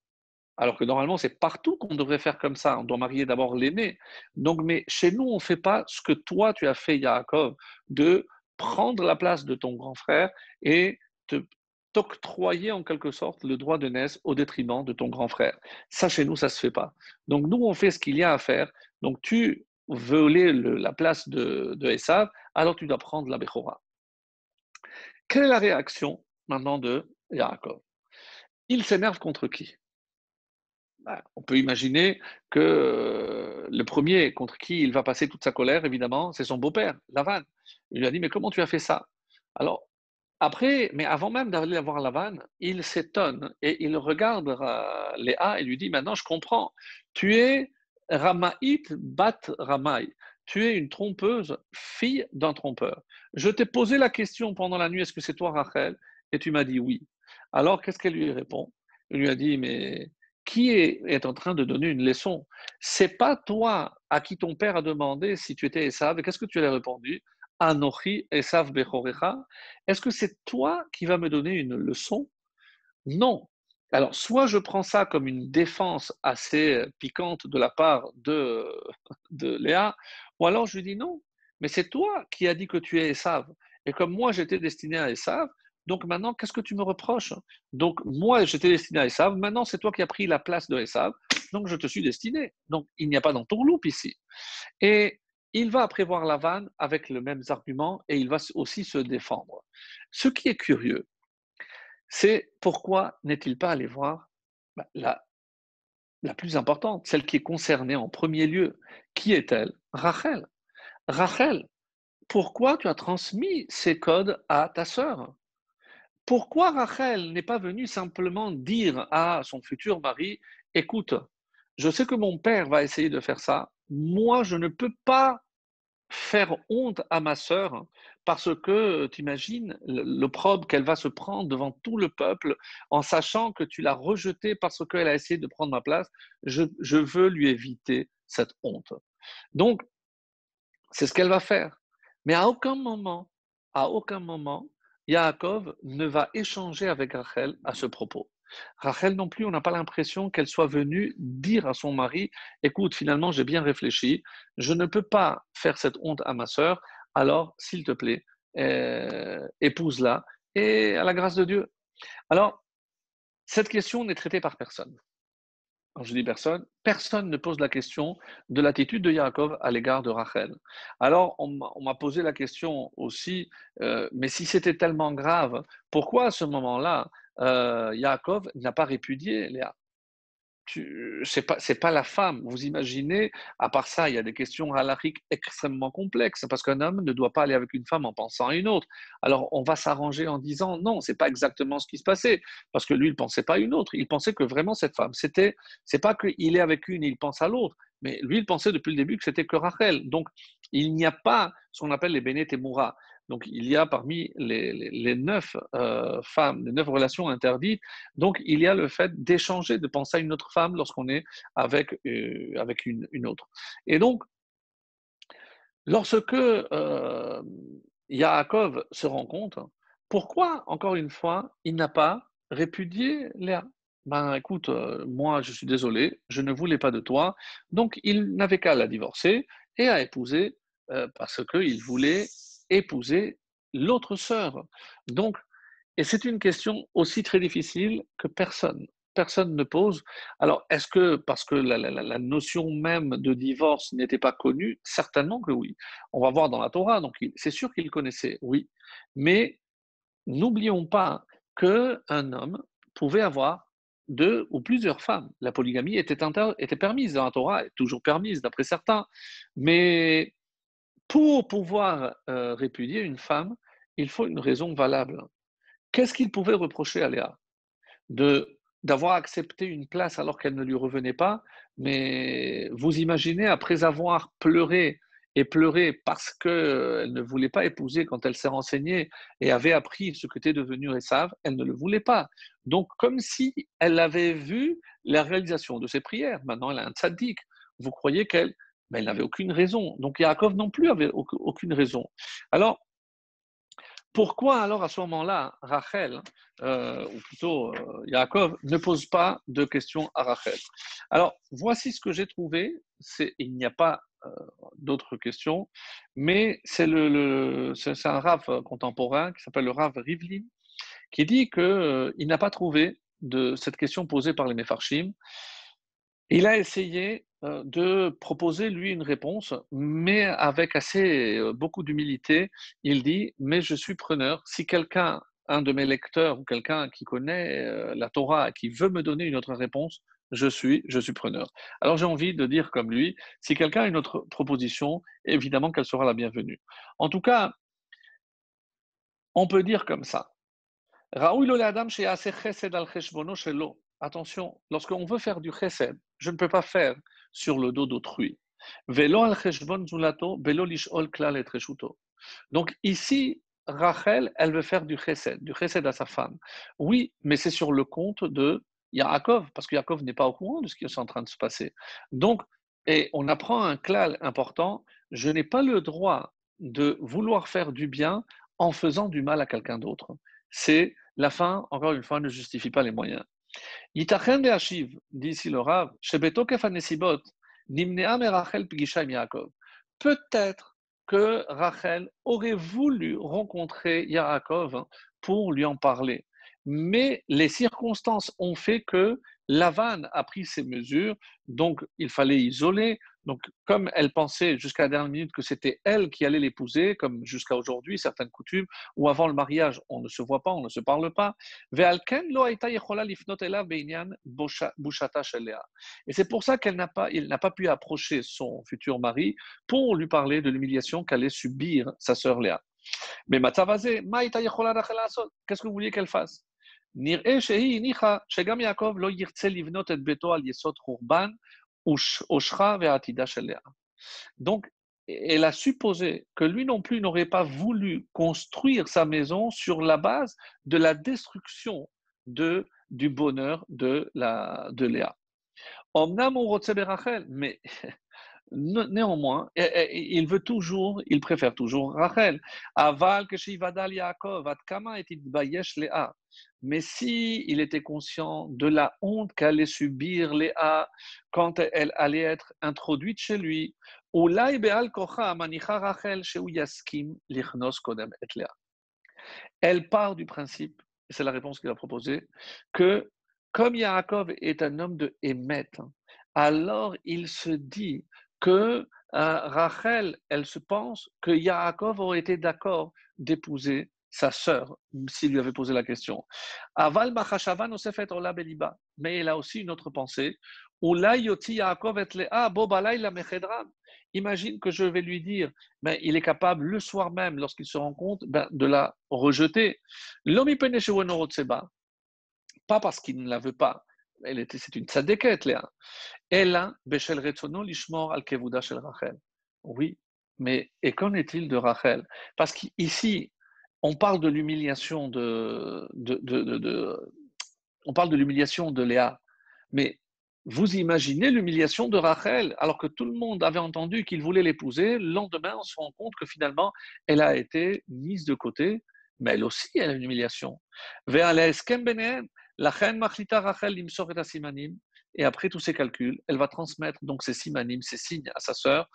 Speaker 1: alors que normalement, c'est partout qu'on devrait faire comme ça. On doit marier d'abord l'aîné. Donc, mais chez nous, on ne fait pas ce que toi, tu as fait, Yaakov, de prendre la place de ton grand frère et t'octroyer en quelque sorte le droit de naissance au détriment de ton grand frère. Ça, chez nous, ça ne se fait pas. Donc, nous, on fait ce qu'il y a à faire. Donc, tu voler la place de Esav, alors tu dois prendre la Bechora. Quelle est la réaction maintenant de Yaakov? Il s'énerve contre qui? On peut imaginer que le premier contre qui il va passer toute sa colère, évidemment, c'est son beau-père, Lavan. Il lui a dit, mais comment tu as fait ça? Alors, après, mais avant même d'aller voir Lavan, il s'étonne et il regarde Léa et lui dit, maintenant je comprends, tu es Ramaït Bat Ramaï, tu es une trompeuse, fille d'un trompeur. Je t'ai posé la question pendant la nuit, est-ce que c'est toi Rachel? Et tu m'as dit oui. Alors, qu'est-ce qu'elle lui répond? Il lui a dit, mais qui est en train de donner une leçon? C'est pas toi à qui ton père a demandé si tu étais Esav. Et qu'est-ce que tu lui as répondu? Anochi Esav Bechorecha. Est-ce que c'est toi qui vas me donner une leçon? Non. Alors, soit je prends ça comme une défense assez piquante de la part de Léa, ou alors je lui dis non, mais c'est toi qui as dit que tu es Esav. Et comme moi, j'étais destiné à Esav, donc maintenant, qu'est-ce que tu me reproches? Donc, moi, j'étais destiné à Esav, maintenant, c'est toi qui as pris la place de Esav, donc je te suis destiné. Donc, il n'y a pas d'entourloupe ici. Et il va prévoir la vanne avec les mêmes arguments et il va aussi se défendre. Ce qui est curieux, c'est pourquoi n'est-il pas allé voir la plus importante, celle qui est concernée en premier lieu. Qui est-elle? Rachel. Rachel, pourquoi tu as transmis ces codes à ta sœur? Pourquoi Rachel n'est pas venue simplement dire à son futur mari, écoute, je sais que mon père va essayer de faire ça, moi je ne peux pas faire honte à ma sœur parce que tu imagines l'opprobre qu'elle va se prendre devant tout le peuple en sachant que tu l'as rejetée parce qu'elle a essayé de prendre ma place. Je veux lui éviter cette honte. Donc, c'est ce qu'elle va faire. Mais à aucun moment, Yaakov ne va échanger avec Rachel à ce propos. Rachel non plus, on n'a pas l'impression qu'elle soit venue dire à son mari, écoute, finalement, j'ai bien réfléchi, je ne peux pas faire cette honte à ma sœur, alors, s'il te plaît, épouse-la et à la grâce de Dieu. Alors, cette question n'est traitée par personne. Quand je dis personne, personne ne pose la question de l'attitude de Yaakov à l'égard de Rachel. Alors, on m'a posé la question aussi, mais si c'était tellement grave, pourquoi à ce moment-là, Yaakov n'a pas répudié Léa? C'est pas la femme. Vous imaginez, à part ça, il y a des questions halachiques extrêmement complexes, parce qu'un homme ne doit pas aller avec une femme en pensant à une autre. Alors, on va s'arranger en disant non, c'est pas exactement ce qui se passait, parce que lui, il pensait pas à une autre. Il pensait que vraiment cette femme, c'est pas qu'il est avec une et il pense à l'autre, mais lui, il pensait depuis le début que c'était que Rachel. Donc, il n'y a pas ce qu'on appelle les Béné Moura. Donc, il y a parmi les 9 femmes, les 9 relations interdites, donc il y a le fait d'échanger, de penser à une autre femme lorsqu'on est avec une autre. Et donc, lorsque Yaakov se rend compte, pourquoi, encore une fois, il n'a pas répudié Léa? Ben écoute, moi je suis désolé, je ne voulais pas de toi. Donc il n'avait qu'à la divorcer et à épouser, parce qu'il voulait épouser l'autre sœur. Donc, et c'est une question aussi très difficile que personne ne pose. Alors, est-ce que parce que la notion même de divorce n'était pas connue? Certainement que oui. On va voir dans la Torah, donc c'est sûr qu'il connaissait, oui. Mais n'oublions pas qu'un homme pouvait avoir deux ou plusieurs femmes. La polygamie était permise dans la Torah, est toujours permise d'après certains. Mais pour pouvoir répudier une femme, il faut une raison valable. Qu'est-ce qu'il pouvait reprocher à Léa? de D'avoir accepté une place alors qu'elle ne lui revenait pas. Mais vous imaginez, après avoir pleuré et pleuré parce qu'elle ne voulait pas épouser quand elle s'est renseignée et avait appris ce que était devenu Esav, elle ne le voulait pas. Donc, comme si elle avait vu la réalisation de ses prières. Maintenant, elle a un tzaddik. Vous croyez qu'elle, mais elle n'avait aucune raison. Donc, Yaakov non plus avait aucune raison. Alors, pourquoi alors à ce moment-là, Rachel, ou plutôt Yaakov, ne pose pas de questions à Rachel? Alors, voici ce que j'ai trouvé. Il n'y a pas d'autres questions, mais c'est un Rav contemporain qui s'appelle le Rav Rivlin, qui dit qu'il n'a pas trouvé de cette question posée par les Mefarshim. Il a essayé de proposer, lui, une réponse, mais avec assez beaucoup d'humilité. Il dit, mais je suis preneur. Si quelqu'un, un de mes lecteurs ou quelqu'un qui connaît la Torah, qui veut me donner une autre réponse, je suis preneur. Alors j'ai envie de dire comme lui, si quelqu'un a une autre proposition, évidemment qu'elle sera la bienvenue. En tout cas, on peut dire comme ça. Raoul le Adam chez chesed al cheshbono shelo. Attention, lorsqu'on veut faire du chesed, je ne peux pas faire sur le dos d'autrui. Velo al cheshbon zulato, velo lishol klal et reshuto. Donc ici, Rachel, elle veut faire du chesed à sa femme. Oui, mais c'est sur le compte de Yaakov, parce que Yaakov n'est pas au courant de ce qui est en train de se passer. Donc, et on apprend un klal important, je n'ai pas le droit de vouloir faire du bien en faisant du mal à quelqu'un d'autre. C'est la fin, encore une fois, ne justifie pas les moyens. Yitachen de Hashiv, dit ici le Rav, Shebetokef Anesibot, Nimnea Merachel Pigisha Yaakov. Peut-être que Rachel aurait voulu rencontrer Yaakov pour lui en parler. Mais les circonstances ont fait que Lavan a pris ses mesures, donc il fallait isoler. Donc, comme elle pensait jusqu'à la dernière minute que c'était elle qui allait l'épouser, comme jusqu'à aujourd'hui, certaines coutumes, ou avant le mariage, on ne se voit pas, on ne se parle pas. Et c'est pour ça il n'a pas pu approcher son futur mari pour lui parler de l'humiliation qu'allait subir sa sœur Léa. Mais Matzavazé, qu'est-ce que vous vouliez qu'elle fasse? נראה שהיא הניחה שגם יעקב לא ירצה לבנות את ביתו על יסוד חורבן עושך והעתידה של לאה. Donc, elle a supposé que lui non plus n'aurait pas voulu construire sa maison sur la base de la destruction du bonheur de Léa. Omnam on rotse berachel, mais néanmoins, il préfère toujours Rachel. Aval que Shivadal Yaakov, Atkama et Itbayesh Léa. Mais si il était conscient de la honte qu'allait subir Léa quand elle allait être introduite chez lui, Ulai Be'al Kocha Manicha Rachel Sheu Yaskim Lichnos Kodem et Léa. Elle part du principe, et c'est la réponse qu'il a proposée, que comme Yaakov est un homme de Hémet, alors il se dit que Rachel, elle se pense que Yaakov aurait été d'accord d'épouser sa sœur, s'il lui avait posé la question. Aval Machashava Nosefet Ola Beliba. Mais il a aussi une autre pensée. Ulai Yotzi Yaakov et Lea Bo Balayla Mechedran. Imagine que je vais lui dire, ben, il est capable le soir même, lorsqu'il se rend compte, ben, de la rejeter. L'homme pas parce qu'il ne la veut pas. C'est une tzadéket, Léa. Elle a, Beshel Retzono, Lishmor al Kevuda Shel Rachel. Oui, mais et qu'en est-il de Rachel? Parce qu'ici, on parle de l'humiliation on parle de l'humiliation de Léa, mais vous imaginez l'humiliation de Rachel, alors que tout le monde avait entendu qu'il voulait l'épouser. Le lendemain, on se rend compte que finalement, elle a été mise de côté, mais elle aussi, elle a une humiliation. Et après tous ces calculs, elle va transmettre donc ces simanim, ces signes à sa sœur,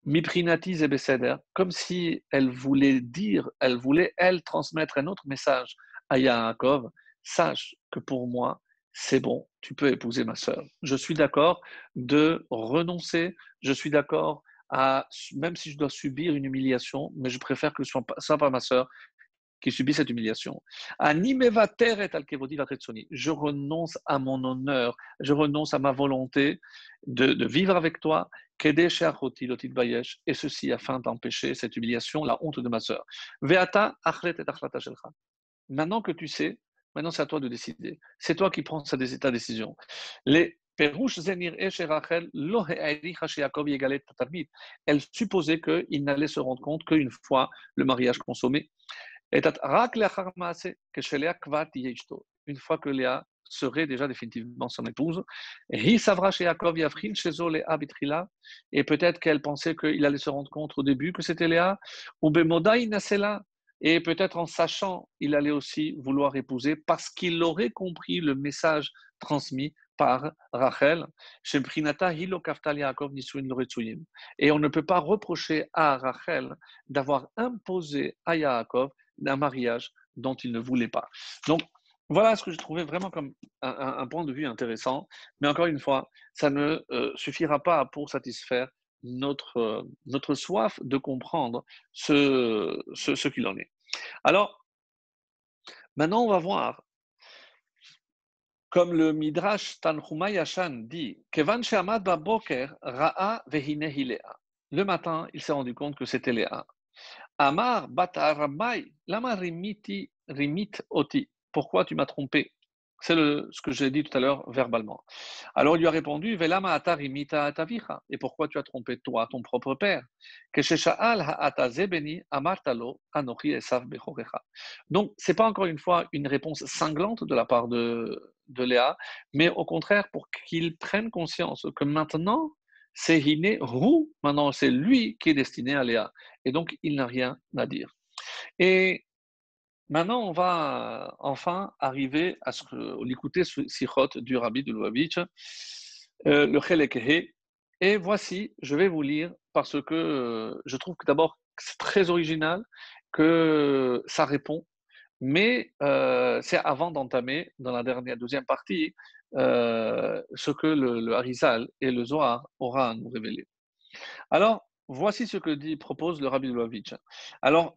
Speaker 1: Miprinati Zebeseder, comme si elle voulait dire, elle transmettre un autre message à Yaakov. Sache que pour moi, c'est bon, tu peux épouser ma sœur. Je suis d'accord de renoncer, je suis d'accord à, même si je dois subir une humiliation, mais je préfère que ce soit pas ma sœur qui subit cette humiliation. Je renonce à mon honneur, je renonce à ma volonté de vivre avec toi, et ceci afin d'empêcher cette humiliation, la honte de ma sœur. Maintenant que tu sais, maintenant c'est à toi de décider. C'est toi qui prends ta décision. Les Perouche Zenir et Rachel, elle supposait qu'il n'allait se rendre compte qu'une fois le mariage consommé. Une fois que Léa serait déjà définitivement son épouse, et peut-être qu'elle pensait qu'il allait se rendre compte au début que c'était Léa, et peut-être en sachant, il allait aussi vouloir épouser parce qu'il aurait compris le message transmis par Rachel. Et on ne peut pas reprocher à Rachel d'avoir imposé à Yaakov d'un mariage dont il ne voulait pas. Donc, voilà ce que je trouvais vraiment comme un point de vue intéressant. Mais encore une fois, ça ne suffira pas pour satisfaire notre soif de comprendre ce qu'il en est. Alors, maintenant, on va voir, comme le Midrash Tanchuma Yashan dit, Kevan she'amad baboker ra'a vehine hilea. Le matin, il s'est rendu compte que c'était Léa. Amar bata Rabbai, lama rimit oti. Pourquoi tu m'as trompé? C'est ce que j'ai dit tout à l'heure verbalement. Alors il lui a répondu, Velama ata rimita atavicha. Et pourquoi tu as trompé toi, ton propre père? Keshesha'al ha'ata zebeni amartalo anochi esav bechorecha. Donc c'est pas encore une fois une réponse cinglante de la part de Léa, mais au contraire pour qu'il prenne conscience que maintenant c'est Hiné Rou, maintenant c'est lui qui est destiné à Léa. Et donc, il n'a rien à dire. Et maintenant, on va enfin arriver à l'écouter Sichot du Rabbi de Lubavitch, le Chelekhe. Et voici, je vais vous lire parce que je trouve que d'abord, c'est très original, que ça répond, mais c'est avant d'entamer, dans la deuxième partie, ce que le Harizal et le Zohar aura à nous révéler. Alors, voici ce que propose le Rabbi Lubavitch. Alors,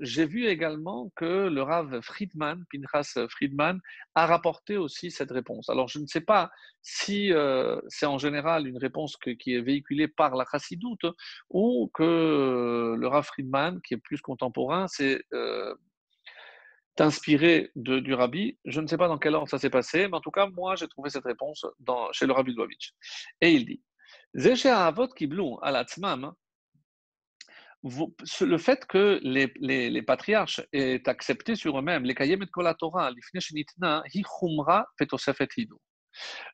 Speaker 1: j'ai vu également que le Rav Friedman, Pinchas Friedman, a rapporté aussi cette réponse. Alors, je ne sais pas si c'est en général une réponse qui est véhiculée par la Chassidoute ou que le Rav Friedman, qui est plus contemporain, s'est inspiré du Rabbi. Je ne sais pas dans quel ordre ça s'est passé, mais en tout cas, moi, j'ai trouvé cette réponse chez le Rabbi Lubavitch. Et il dit, le fait que les patriarches aient accepté sur eux-mêmes les kayem et kol Torah,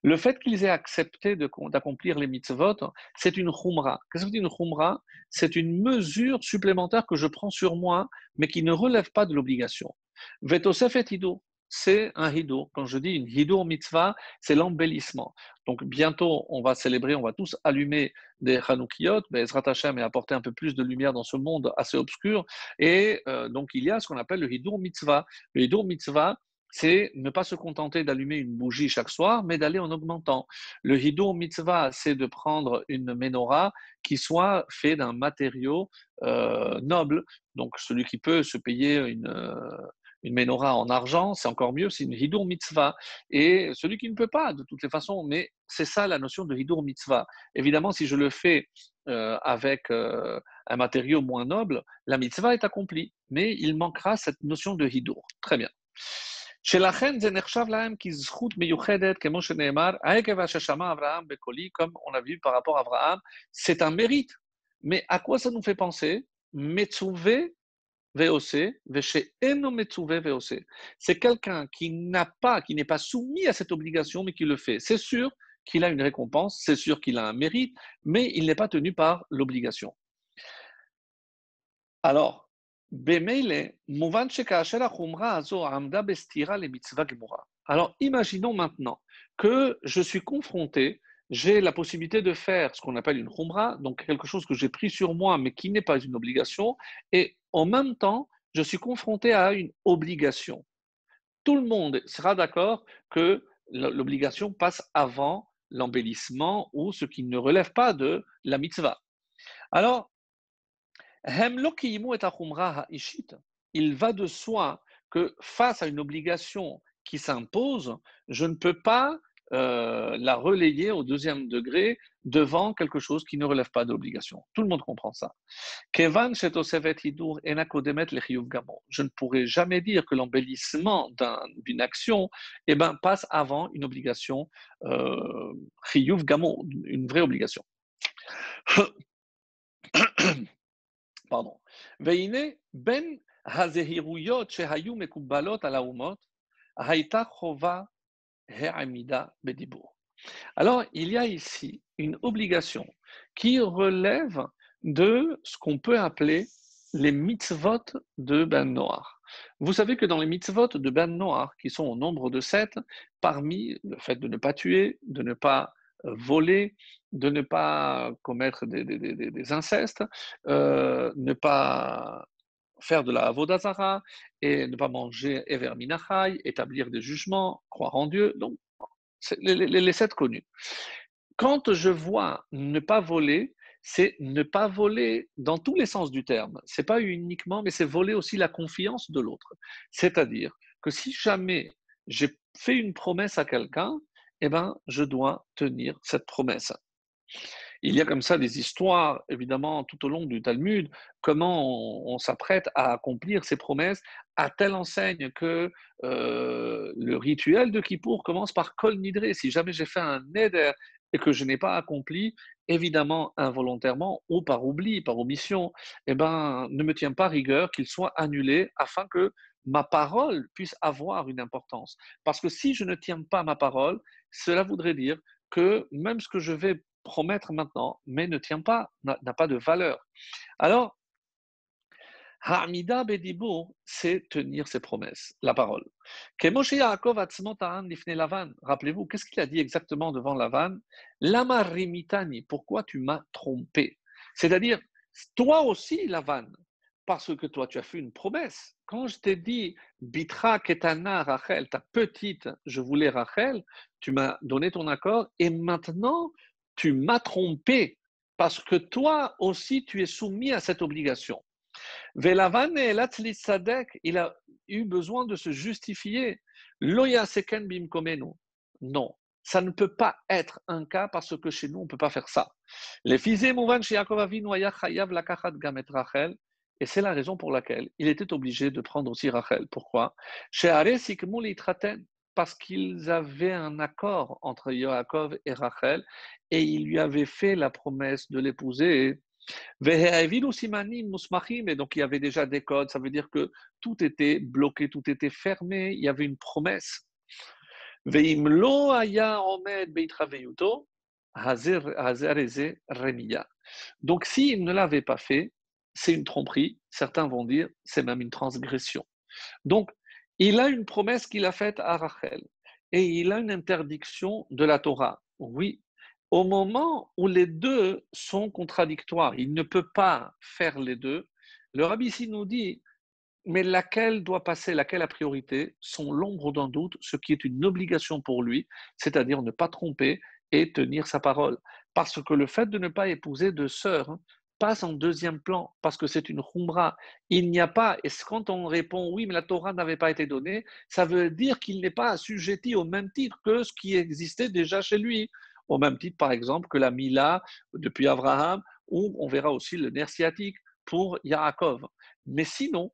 Speaker 1: le fait qu'ils aient accepté d'accomplir les mitzvot, c'est une chumra. Qu'est-ce que c'est une chumra? C'est une mesure supplémentaire que je prends sur moi, mais qui ne relève pas de l'obligation. Vetosefet hidur, c'est un hidur. Quand je dis une hidur mitzvah, c'est l'embellissement. Donc bientôt, on va célébrer, on va tous allumer des Chanoukiyot, Ezrat Hashem, et apporter un peu plus de lumière dans ce monde assez obscur. Et donc il y a ce qu'on appelle le hidur mitzvah. Le hidur mitzvah, c'est ne pas se contenter d'allumer une bougie chaque soir, mais d'aller en augmentant. Le hidur mitzvah, c'est de prendre une menorah qui soit faite d'un matériau noble. Donc celui qui peut se payer une menorah en argent, c'est encore mieux, c'est une hidur mitzvah. Et celui qui ne peut pas, de toutes les façons, mais c'est ça la notion de hidur mitzvah. Évidemment, si je le fais avec un matériau moins noble, la mitzvah est accomplie, mais il manquera cette notion de hidur. Très bien. שלכן זה נחשב להם כזכות מיוחדת, כמו שנאמר, העקב אשר שמע אברהם בקולי, comme on a vu par rapport à Abraham, c'est un mérite. Mais à quoi ça nous fait penser? Metsuvé VOC, Veshe Eno Metsuvé VOC. C'est quelqu'un qui n'est pas soumis à cette obligation, mais qui le fait. C'est sûr qu'il a une récompense, c'est sûr qu'il a un mérite, mais il n'est pas tenu par l'obligation. Alors, Bemeile, Mouvan Shekasher Achumra Azo Amda Bestira le Mitzvah Gemura. Alors, imaginons maintenant que je suis confronté, j'ai la possibilité de faire ce qu'on appelle une khumra, donc quelque chose que j'ai pris sur moi, mais qui n'est pas une obligation, et en même temps, je suis confronté à une obligation. Tout le monde sera d'accord que l'obligation passe avant l'embellissement ou ce qui ne relève pas de la mitzvah. Alors, il va de soi que face à une obligation qui s'impose, je ne peux pas la relayer au deuxième degré devant quelque chose qui ne relève pas d'obligation. Tout le monde comprend ça. Je ne pourrai jamais dire que l'embellissement d'une action passe avant une obligation chiyuv gamo, une vraie obligation. Pardon. Veine ben hazehiruyot shehayu mekubalot al haumot haïta chova he'amida bedibur. Alors, il y a ici une obligation qui relève de ce qu'on peut appeler les mitzvot de Ben Noach. Vous savez que dans les mitzvot de Ben Noach, qui sont au nombre de 7, parmi le fait de ne pas tuer, de ne pas voler, de ne pas commettre des incestes, ne pas faire de la avodazara et ne pas manger Ever Minachai, établir des jugements, croire en Dieu. Donc, c'est les 7 connus. Quand je vois ne pas voler, c'est ne pas voler dans tous les sens du terme. C'est pas uniquement, mais c'est voler aussi la confiance de l'autre. C'est-à-dire que si jamais j'ai fait une promesse à quelqu'un, eh ben, je dois tenir cette promesse. Il y a comme ça des histoires, évidemment, tout au long du Talmud, comment on s'apprête à accomplir ces promesses, à telle enseigne que le rituel de Kippour commence par Kol Nidre. Si jamais j'ai fait un neder et que je n'ai pas accompli, évidemment, involontairement ou par oubli, par omission, eh ben, ne me tiens pas rigueur qu'il soit annulé afin que ma parole puisse avoir une importance. Parce que si je ne tiens pas ma parole, cela voudrait dire que même ce que je vais promettre maintenant, mais ne tient pas, n'a pas de valeur. Alors, Ha'amida Bedibur, c'est tenir ses promesses, la parole. Kemoshe Yaakov atzmo ta'an lifnei Lavan. Rappelez-vous, qu'est-ce qu'il a dit exactement devant Lavan? Lama rimitani, pourquoi tu m'as trompé? C'est-à-dire, toi aussi, Lavan, parce que toi, tu as fait une promesse. Quand je t'ai dit, Bitra Ketana Rachel, ta petite, je voulais Rachel, tu m'as donné ton accord, et maintenant, tu m'as trompé, parce que toi aussi, tu es soumis à cette obligation. Velavan et Sadek, il a eu besoin de se justifier. Loya seken bim komenu. Non, ça ne peut pas être un cas parce que chez nous, on ne peut pas faire ça. Les fils mouvan chez Yaakov Avinu aya chayav lakachat gamet Rachel. Et c'est la raison pour laquelle il était obligé de prendre aussi Rachel. Pourquoi? Chez Are sikmu litraten. Parce qu'ils avaient un accord entre Yaakov et Rachel et il lui avait fait la promesse de l'épouser. Et donc il y avait déjà des codes, ça veut dire que tout était bloqué, tout était fermé, il y avait une promesse. Donc s'il ne l'avait pas fait, c'est une tromperie, certains vont dire c'est même une transgression. Donc il a une promesse qu'il a faite à Rachel et il a une interdiction de la Torah. Oui, au moment où les deux sont contradictoires, il ne peut pas faire les deux, le rabbi ici nous dit, mais laquelle doit passer, laquelle a priorité, sont l'ombre d'un doute, ce qui est une obligation pour lui, c'est-à-dire ne pas tromper et tenir sa parole. Parce que le fait de ne pas épouser de sœur passe en deuxième plan, parce que c'est une khumra. Il n'y a pas, et quand on répond oui, mais la Torah n'avait pas été donnée, ça veut dire qu'il n'est pas assujetti au même titre que ce qui existait déjà chez lui. Au même titre, par exemple, que la Mila depuis Abraham, ou on verra aussi le nerf sciatique pour Yaakov. Mais sinon,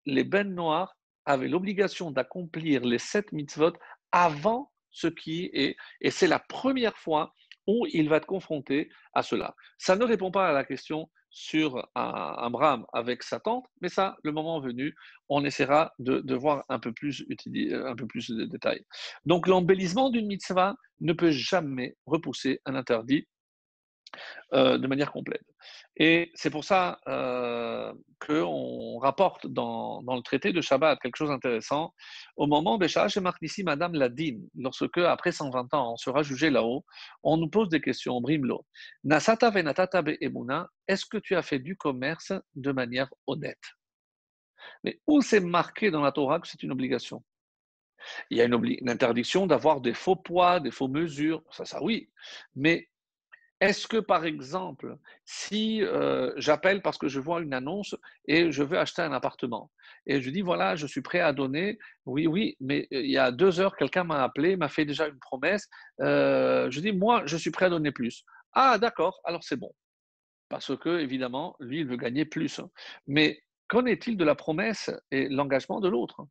Speaker 1: les Ben Noach avaient l'obligation d'accomplir les 7 mitzvot avant ce qui est, et c'est la première fois où il va te confronter à cela. Ça ne répond pas à la question sur un brame avec sa tante, mais ça, le moment venu, on essaiera de voir un peu plus de détails. Donc l'embellissement d'une mitzvah ne peut jamais repousser un interdit de manière complète. Et c'est pour ça qu'on rapporte dans le traité de Shabbat quelque chose d'intéressant. Au moment de Shabbat, chez marque ici Madame Ladine, lorsque, après 120 ans, on sera jugé là-haut, on nous pose des questions, brimlo. Nasata venatata be emuna, est-ce que tu as fait du commerce de manière honnête? Mais où c'est marqué dans la Torah que c'est une obligation? Il y a une interdiction d'avoir des faux poids, des faux mesures, ça oui. Mais est-ce que, par exemple, si j'appelle parce que je vois une annonce et je veux acheter un appartement, et je dis, voilà, je suis prêt à donner, oui, oui, mais il y a 2 heures, quelqu'un m'a appelé, m'a fait déjà une promesse, je dis, moi, je suis prêt à donner plus. Ah, d'accord, alors c'est bon. Parce que, évidemment, lui, il veut gagner plus. Mais qu'en est-il de la promesse et l'engagement de l'autre?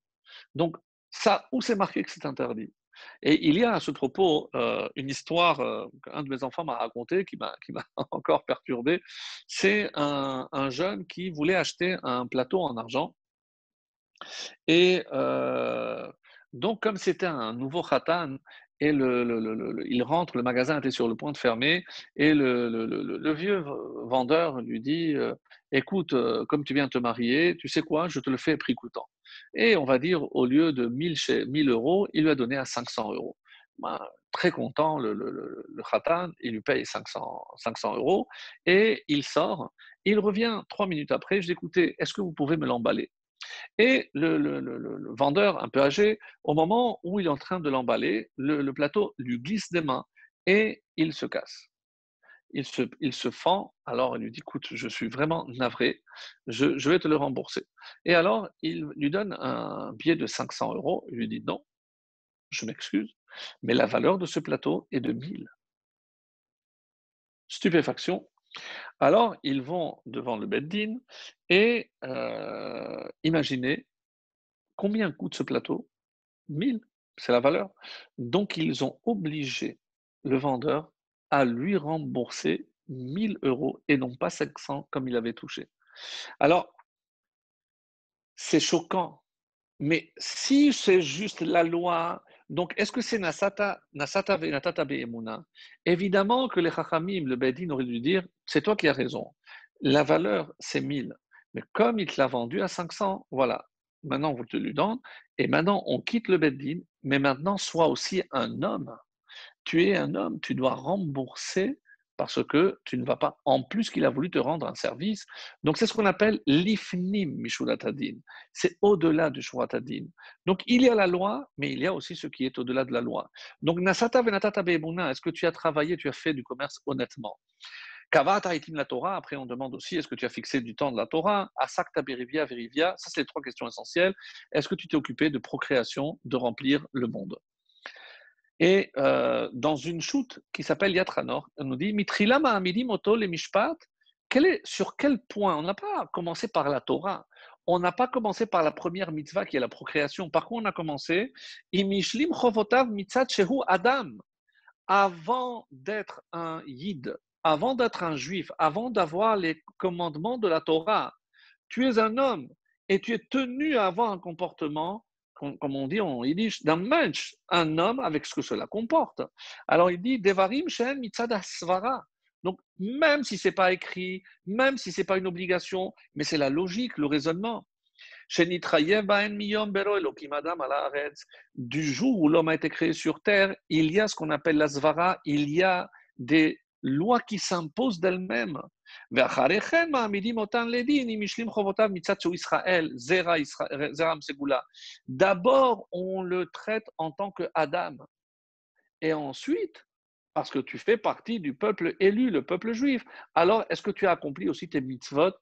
Speaker 1: Donc, ça, où c'est marqué que c'est interdit? Et il y a à ce propos une histoire qu'un de mes enfants m'a racontée qui m'a encore perturbé. C'est un jeune qui voulait acheter un plateau en argent. Et donc, comme c'était un nouveau khatan, et il rentre, le magasin était sur le point de fermer, et le vieux vendeur lui dit écoute, comme tu viens de te marier, tu sais quoi, je te le fais prix coûtant. Et on va dire, au lieu de 1000 euros, il lui a donné à 500 euros. Ben, très content, le khatan, il lui paye 500 euros, et il sort. Il revient 3 minutes après, je dis écoutez, est-ce que vous pouvez me l'emballer? Et le vendeur, un peu âgé, au moment où il est en train de l'emballer, le plateau lui glisse des mains et il se casse. Il se fend, alors il lui dit, écoute, je suis vraiment navré, je vais te le rembourser. Et alors, il lui donne un billet de 500 euros, il lui dit, non, je m'excuse, mais la valeur de ce plateau est de 1000. Stupéfaction. Alors, ils vont devant le Beddin et imaginez combien coûte ce plateau? 1000, c'est la valeur. Donc, ils ont obligé le vendeur à lui rembourser 1000 euros et non pas 500 comme il avait touché. Alors, c'est choquant, mais si c'est juste la loi, donc est-ce que c'est Nasata Venatata Be'emuna? Évidemment que les Chachamim, le Bedin aurait dû dire c'est toi qui as raison. La valeur, c'est 1000. Mais comme il te l'a vendu à 500, voilà. Maintenant, vous te le donne. Et maintenant, on quitte le Bedin. Mais maintenant, sois aussi un homme. Tu es un homme, tu dois rembourser parce que tu ne vas pas, en plus qu'il a voulu te rendre un service. Donc c'est ce qu'on appelle l'ifnim mishuratadin. C'est au-delà du shuratadin. Donc il y a la loi, mais il y a aussi ce qui est au-delà de la loi. Donc nasata venatata be'emuna, est-ce que tu as travaillé, tu as fait du commerce honnêtement? Kavata itim la Torah, après on demande aussi, est-ce que tu as fixé du temps de la Torah? Asakta berivia verivia, ça c'est les 3 questions essentielles. Est-ce que tu t'es occupé de procréation, de remplir le monde? Et dans une chute qui s'appelle Yatranor, on nous dit Mitrilama amidi moto le mishpat. Sur quel point? On n'a pas commencé par la Torah. On n'a pas commencé par la première mitzvah qui est la procréation. Par contre, on a commencé Imishlim chovotav mitzat shehu Adam. Avant d'être un yid, avant d'être un juif, avant d'avoir les commandements de la Torah, tu es un homme et tu es tenu à avoir un comportement, comme on dit en yiddish, d'un mensch, un homme avec ce que cela comporte. Alors il dit, Devarim shen mitzad asvara. Donc, même si ce n'est pas écrit, même si ce n'est pas une obligation, mais c'est la logique, le raisonnement. Du jour où l'homme a été créé sur terre, il y a ce qu'on appelle la svara, il y a des lois qui s'imposent d'elles-mêmes. D'abord, on le traite en tant que Adam. Et ensuite, parce que tu fais partie du peuple élu, le peuple juif, alors est-ce que tu as accompli aussi tes mitzvot,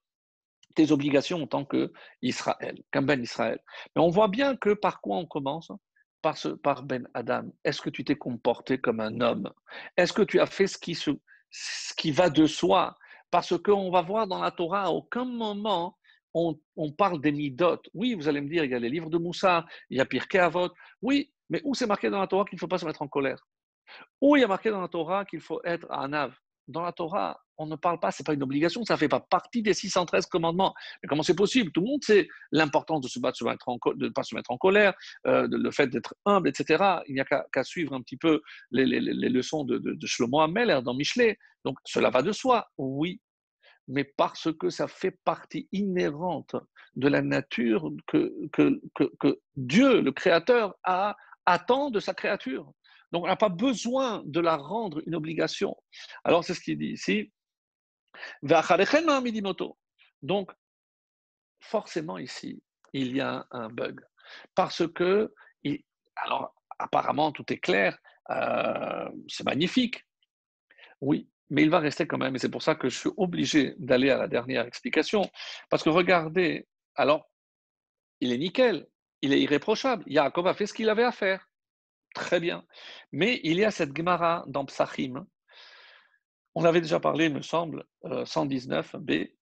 Speaker 1: tes obligations en tant qu'Israël, qu'un Ben Israël? Mais on voit bien que par quoi on commence? Par Ben Adam. Est-ce que tu t'es comporté comme un homme? Est-ce que tu as fait ce qui va de soi? Parce qu'on va voir dans la Torah, à aucun moment on parle des midot. Oui, vous allez me dire, il y a les livres de Moussa, il y a Pirkei Avot. Oui, mais où c'est marqué dans la Torah qu'il ne faut pas se mettre en colère? Ou il y a marqué dans la Torah qu'il faut être Anav. Dans la Torah, on ne parle pas, ce n'est pas une obligation, ça ne fait pas partie des 613 commandements. Mais comment c'est possible? Tout le monde sait l'importance de de ne pas se mettre en colère, le fait d'être humble, etc. Il n'y a qu'à suivre un petit peu les leçons de Shlomo Ameler dans Michelet. Donc cela va de soi, oui, mais parce que ça fait partie inhérente de la nature que Dieu, le Créateur, attend de sa créature. Donc, on n'a pas besoin de la rendre une obligation. Alors, c'est ce qu'il dit ici. Donc, forcément, ici, il y a un bug. Parce que, alors, apparemment, tout est clair, c'est magnifique, oui, mais il va rester quand même, et c'est pour ça que je suis obligé d'aller à la dernière explication, parce que regardez, alors, il est nickel, il est irréprochable, Yaakov a fait ce qu'il avait à faire, très bien, mais il y a cette Gemara dans Psachim, on avait déjà parlé, il me semble, 119b,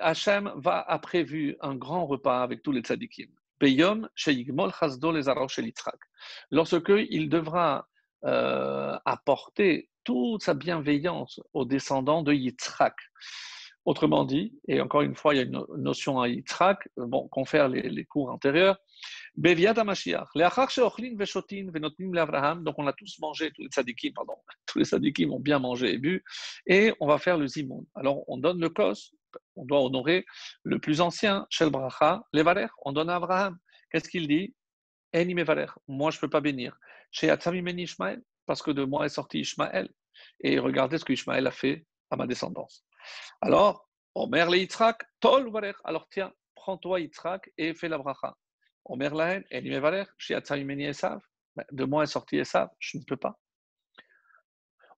Speaker 1: Hachem a prévu un grand repas avec tous les tzadikim. Beyom sheyigmol chasdo les shel Yitzhak. Lorsque il devra apporter toute sa bienveillance aux descendants de Yitzhak. Autrement dit, et encore une fois, il y a une notion à Yitzhak, bon, confère les cours antérieurs, Beviat HaMashiach. Le'achar she'ochlin ve'shotin ve'notnim le'Avraham. Donc, on a tous mangé, tous les tzadikim, pardon, tous les tzadikim ont bien mangé et bu, et on va faire le zimoun. Alors, on donne le kos, on doit honorer le plus ancien, Shel Bracha, Levarer, on donne à Abraham. Qu'est-ce qu'il dit? Eni mevarer, moi je ne peux pas bénir. Chez Atzamimeni Ishmael, parce que de moi est sorti Ishmael. Et regardez ce que Ishmael a fait à ma descendance. Alors, Omer le Yitzhak, Tol Varer. Alors tiens, prends-toi Yitzhak et fais la bracha. Omer lahen, Eni mevarer, chez Atzamimeni Esav. De moi est sorti Esav, je ne peux pas.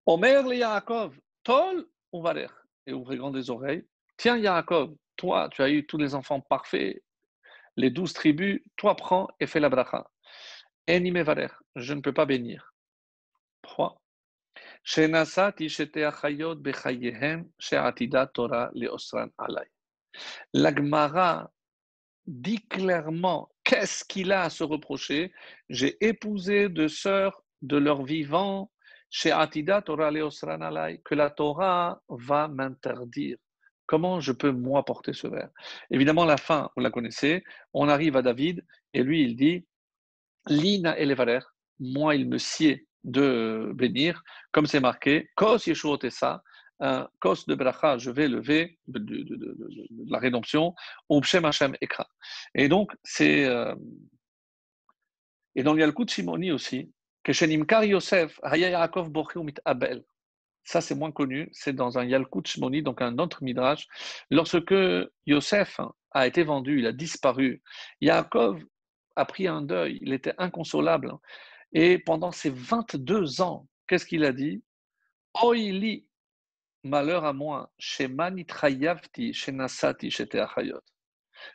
Speaker 1: Omer le Yaakov, Tol Varer. Et ouvrez grand des oreilles. Tiens, Yaakov, toi, tu as eu tous les enfants parfaits, les 12 tribus, toi prends et fais la bracha. Eni mevarer, je ne peux pas bénir. 3. Shenasati shete achayot bechayehem she'atida Torah leosran alay. La Gemara dit clairement qu'est-ce qu'il a à se reprocher. J'ai épousé deux sœurs de leur vivant chez Atida Torah leosran alay, que la Torah va m'interdire. Comment je peux, moi, porter ce verre? Évidemment, la fin, vous la connaissez. On arrive à David et lui, il dit Lina elevarer, moi, il me sied de bénir, comme c'est marqué Kos Yeshuotessa, un Kos de Bracha, je vais lever de la rédemption, Ubshem Hashem Ekra. Et donc, et dans le Yalkut Shimoni aussi, que Shenimkar Yosef, Haya Yaakov Bochir Mit Abel. Ça, c'est moins connu, c'est dans un Yalkut Shmoni, donc un autre Midrash. Lorsque Yosef a été vendu, il a disparu, Yaakov a pris un deuil, il était inconsolable. Et pendant ces 22 ans, qu'est-ce qu'il a dit? Oili, malheur à moi, Shema nitrayavti, shenasati, shete achayot.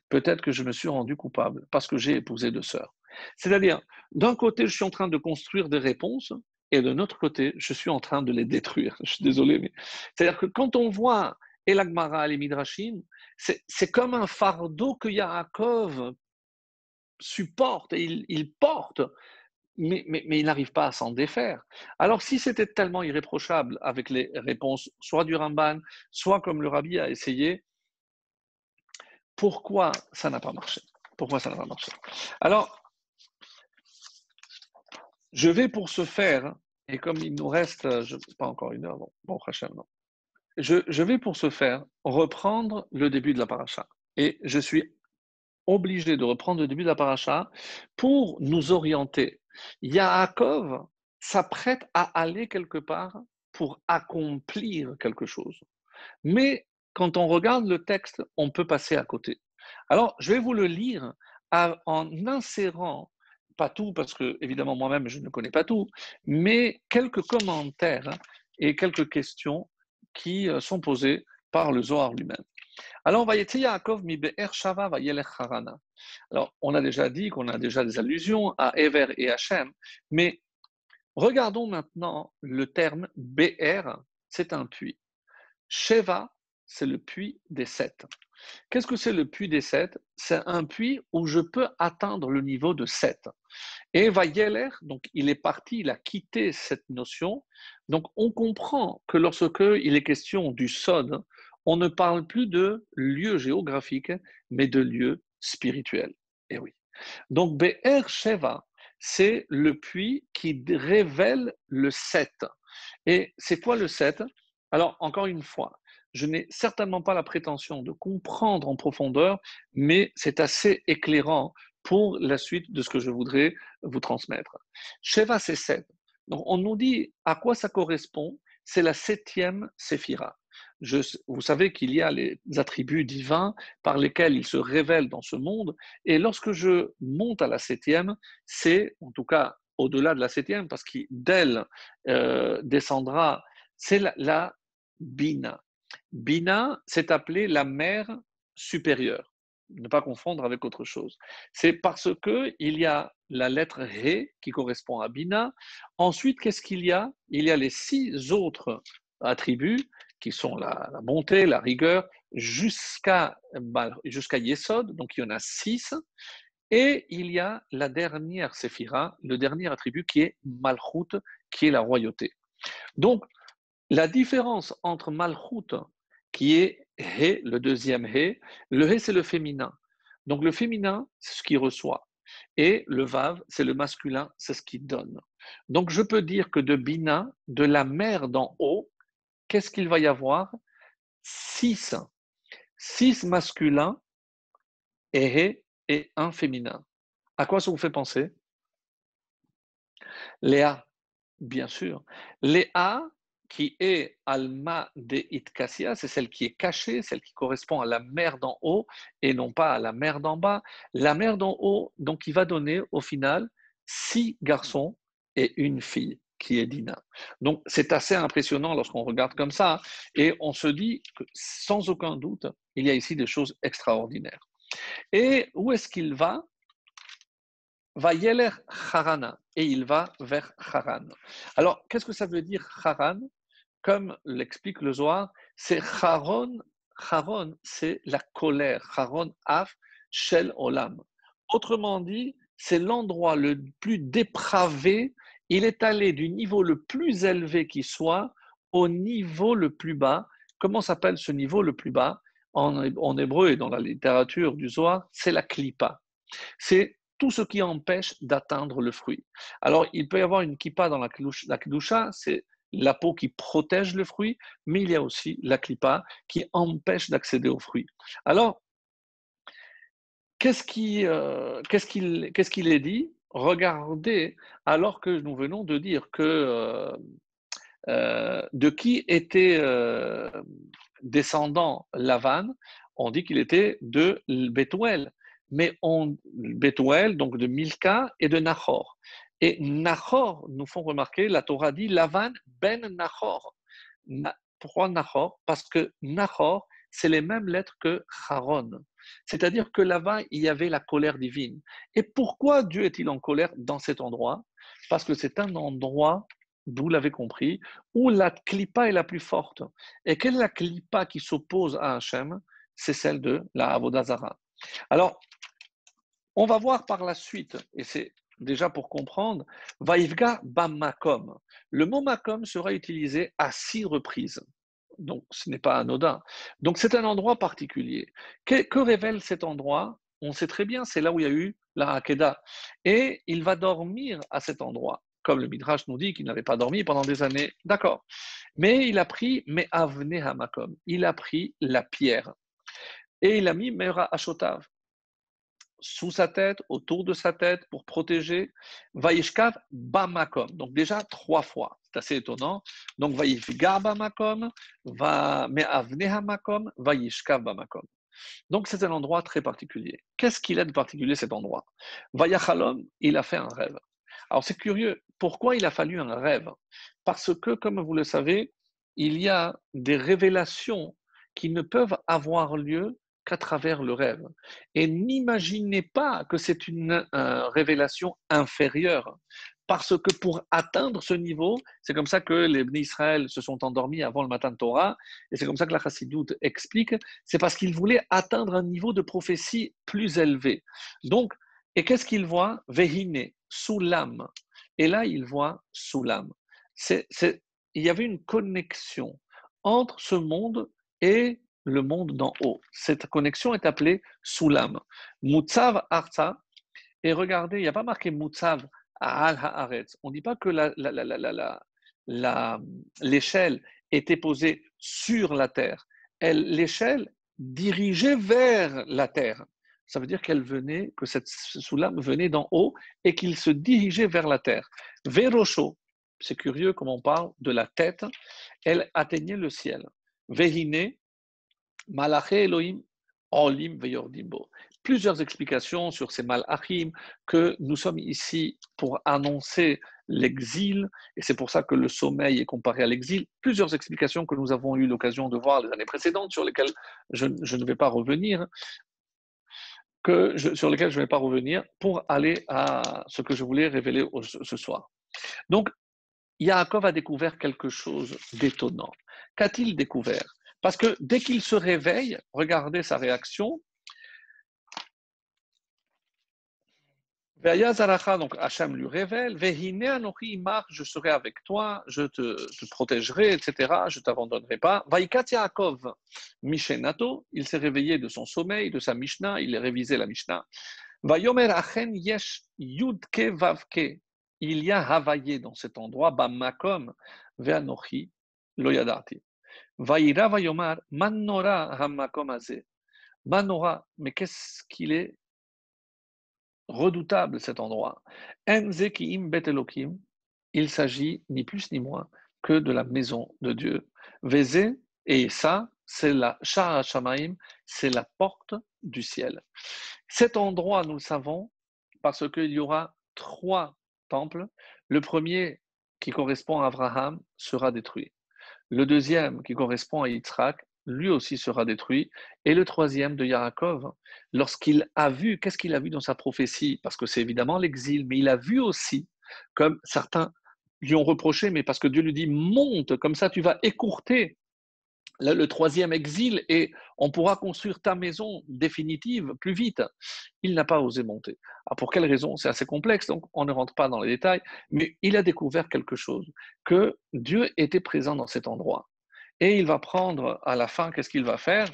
Speaker 1: Peut-être que je me suis rendu coupable parce que j'ai épousé deux sœurs. C'est-à-dire, d'un côté, je suis en train de construire des réponses, et de l'autre côté, je suis en train de les détruire. Je suis désolé, mais c'est-à-dire que quand on voit El Agmara, les Midrashim, c'est comme un fardeau que Yaakov supporte et il porte, mais il n'arrive pas à s'en défaire. Alors, si c'était tellement irréprochable avec les réponses, soit du Ramban, soit comme le Rabbi a essayé, pourquoi ça n'a pas marché? Pourquoi ça n'a pas marché? Alors, je vais pour ce faire, et comme il nous reste, pas encore une heure, bon, Hachem, non. Je vais pour ce faire reprendre le début de la paracha. Et je suis obligé de reprendre le début de la paracha pour nous orienter. Yaakov s'apprête à aller quelque part pour accomplir quelque chose. Mais quand on regarde le texte, on peut passer à côté. Alors, je vais vous le lire en insérant, pas tout, parce que évidemment moi-même je ne connais pas tout, mais quelques commentaires et quelques questions qui sont posées par le Zohar lui-même. Alors, Yaakov mi be'er shava vayelech harana. Alors, on a déjà dit qu'on a déjà des allusions à Ever et Hachem, mais regardons maintenant le terme be'er, c'est un puits. Sheva, c'est le puits des sept. Qu'est-ce que c'est le puits des sept? C'est un puits où je peux atteindre le niveau de 7. Et Vayeler, donc il est parti, il a quitté cette notion. Donc on comprend que lorsque il est question du Sod, on ne parle plus de lieu géographique, mais de lieu spirituel. Et oui. Donc Be'er Sheva, c'est le puits qui révèle le 7. Et c'est quoi le 7? Alors, encore une fois, je n'ai certainement pas la prétention de comprendre en profondeur, mais c'est assez éclairant pour la suite de ce que je voudrais vous transmettre. Sheva, c'est 7. Donc, on nous dit à quoi ça correspond. C'est la septième séphira. Vous savez qu'il y a les attributs divins par lesquels il se révèle dans ce monde. Et lorsque je monte à la septième, c'est, en tout cas, au-delà de la septième, parce que d'elle descendra, c'est la Bina. Bina, c'est appelé la mer supérieure. Ne pas confondre avec autre chose. C'est parce que il y a la lettre He qui correspond à Bina. Ensuite, qu'est-ce qu'il y a? Il y a les 6 autres attributs qui sont la bonté, la rigueur, jusqu'à Yesod, donc il y en a 6. Et il y a la dernière séphira, le dernier attribut qui est Malchut, qui est la royauté. Donc, la différence entre Malchut, qui est He, le deuxième He, le He c'est le féminin. Donc le féminin, c'est ce qui reçoit. Et le Vav, c'est le masculin, c'est ce qui donne. Donc je peux dire que de Bina, de la mer d'en haut, qu'est-ce qu'il va y avoir? 6. 6 masculins et He et un féminin. À quoi ça vous fait penser? Léa, bien sûr. Léa, qui est Alma de Itkassia, c'est celle qui est cachée, celle qui correspond à la mer d'en haut et non pas à la mer d'en bas. La mer d'en haut, donc, qui va donner au final 6 garçons et une fille, qui est Dina. Donc, c'est assez impressionnant lorsqu'on regarde comme ça et on se dit que sans aucun doute, il y a ici des choses extraordinaires. Et où est-ce qu'il va? Va yeler Harana, et il va vers Haran. Alors, qu'est-ce que ça veut dire Haran? Comme l'explique le Zohar, c'est Haron. Haron, c'est la colère. Haron af shel olam. Autrement dit, c'est l'endroit le plus dépravé. Il est allé du niveau le plus élevé qui soit au niveau le plus bas. Comment s'appelle ce niveau le plus bas? En hébreu et dans la littérature du Zohar, c'est la klipa. C'est tout ce qui empêche d'atteindre le fruit. Alors, il peut y avoir une kippa dans la kedusha, c'est la peau qui protège le fruit, mais il y a aussi la klippa qui empêche d'accéder au fruit. Alors, qu'est-ce qu'il est dit? Regardez, alors que nous venons de dire que de qui était descendant Lavan, on dit qu'il était de Bethuel. Mais Bethuel, donc de Milka et de Nahor. Et Nahor, nous font remarquer, la Torah dit Lavan ben Nahor. Pourquoi Nahor? Parce que Nahor, c'est les mêmes lettres que Haron. C'est-à-dire que là-bas, il y avait la colère divine. Et pourquoi Dieu est-il en colère dans cet endroit? Parce que c'est un endroit, vous l'avez compris, où la clipa est la plus forte. Et quelle est la clipa qui s'oppose à Hachem? C'est celle de la Avodazara. Alors, on va voir par la suite, et c'est déjà pour comprendre, Vaivga Bamakom. Le mot Makom sera utilisé à 6 reprises. Donc, ce n'est pas anodin. Donc, c'est un endroit particulier. Que révèle cet endroit? On sait très bien, c'est là où il y a eu la Hakeda. Et il va dormir à cet endroit. Comme le Midrash nous dit qu'il n'avait pas dormi pendant des années. D'accord. Mais il a pris Me'avne Hamakom. Il a pris la pierre. Et il a mis Meura Ashotav sous sa tête, autour de sa tête, pour protéger. Vaishkav Bamakom. Donc déjà 3 fois. C'est assez étonnant. Donc Vaishkav Bamakom, Me'avne Hamakom, Vaishkav Bamakom. Donc c'est un endroit très particulier. Qu'est-ce qu'il a de particulier cet endroit? Vayachalom, il a fait un rêve. Alors c'est curieux. Pourquoi il a fallu un rêve? Parce que, comme vous le savez, il y a des révélations qui ne peuvent avoir lieu qu'à travers le rêve. Et n'imaginez pas que c'est une révélation inférieure, parce que pour atteindre ce niveau, c'est comme ça que les Bnei Israël se sont endormis avant le matin de Torah, et c'est comme ça que la Chassidoute explique, c'est parce qu'ils voulaient atteindre un niveau de prophétie plus élevé. Donc, et qu'est-ce qu'ils voient? Vehine, Soulam. Et là, ils voient Soulam. Il y avait une connexion entre ce monde et le monde d'en haut. Cette connexion est appelée Soulam. Mutzav Arza, et regardez, il n'y a pas marqué Mutzav Al Haaretz. On ne dit pas que l'échelle était posée sur la terre. L'échelle dirigeait vers la terre. Ça veut dire qu'elle venait, que cette soulam venait d'en haut et qu'il se dirigeait vers la terre. Verosho, c'est curieux comme on parle de la tête, elle atteignait le ciel. Vehine, Malaché Elohim, Olim Veyordimbo. Plusieurs explications sur ces malachim, que nous sommes ici pour annoncer l'exil, et c'est pour ça que le sommeil est comparé à l'exil. Plusieurs explications que nous avons eu l'occasion de voir les années précédentes, sur lesquelles je ne vais pas revenir, sur lesquelles je ne vais pas revenir, pour aller à ce que je voulais révéler ce soir. Donc, Yaakov a découvert quelque chose d'étonnant. Qu'a-t-il découvert? Parce que dès qu'il se réveille, regardez sa réaction. Donc Hachem lui révèle, je serai avec toi, je te protégerai, etc. Je ne t'abandonnerai pas. Vaikat Yaakov, Mishenato, il s'est réveillé de son sommeil, de sa Mishnah, il a révisé la Mishnah. Vayomer Achen Yesh Yudke Vavke, il y a Havaye dans cet endroit, Bamakom, Veanochi, Loyadati. Vaïra Vayomar, Manora Hamakom Azeh. Manora, mais qu'est-ce qu'il est redoutable cet endroit. Enzekiim Bet Elokim, il s'agit ni plus ni moins que de la maison de Dieu. Vézé, et ça, c'est la Sha'ar Shamaim, c'est la porte du ciel. Cet endroit, nous le savons, parce qu'il y aura 3 temples. Le premier, qui correspond à Abraham, sera détruit. Le deuxième, qui correspond à Yitzhak, lui aussi sera détruit. Et le troisième de Yaakov, lorsqu'il a vu, qu'est-ce qu'il a vu dans sa prophétie? Parce que c'est évidemment l'exil, mais il a vu aussi, comme certains lui ont reproché, mais parce que Dieu lui dit, monte, comme ça tu vas écourter le troisième exil et on pourra construire ta maison définitive plus vite. Il n'a pas osé monter. Alors pour quelle raison? C'est assez complexe, donc on ne rentre pas dans les détails, mais il a découvert quelque chose, que Dieu était présent dans cet endroit. Et il va prendre, à la fin, qu'est-ce qu'il va faire?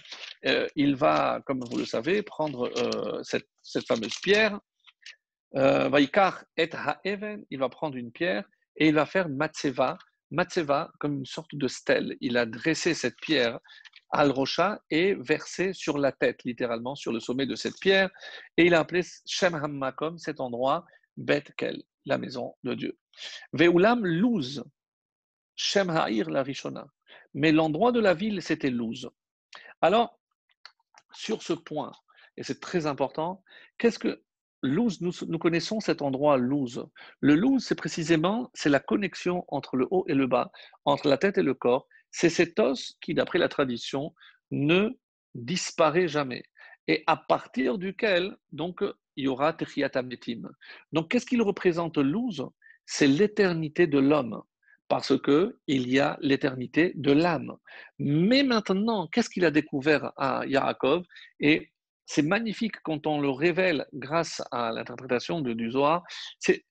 Speaker 1: Il va, comme vous le savez, prendre cette fameuse pierre, Vaikar et Haeven, il va prendre une pierre et il va faire Matseva, Matseva comme une sorte de stèle. Il a dressé cette pierre al Rocha et versé sur la tête, littéralement, sur le sommet de cette pierre. Et il a appelé Shem Hammakom, cet endroit, Bet Kel, la maison de Dieu. Veulam Luz, Shem Ha'ir la Rishona. Mais l'endroit de la ville, c'était Luz. Alors, sur ce point, et c'est très important, qu'est-ce que Luz, nous connaissons cet endroit Luz. Le Luz, c'est précisément, c'est la connexion entre le haut et le bas, entre la tête et le corps. C'est cet os qui, d'après la tradition, ne disparaît jamais. Et à partir duquel, donc, il y aura Techiyat Ametim. Donc, qu'est-ce qu'il représente Luz? C'est l'éternité de l'homme, parce que il y a l'éternité de l'âme. Mais maintenant, qu'est-ce qu'il a découvert à Yaakov? Et c'est magnifique quand on le révèle grâce à l'interprétation du Zohar, c'est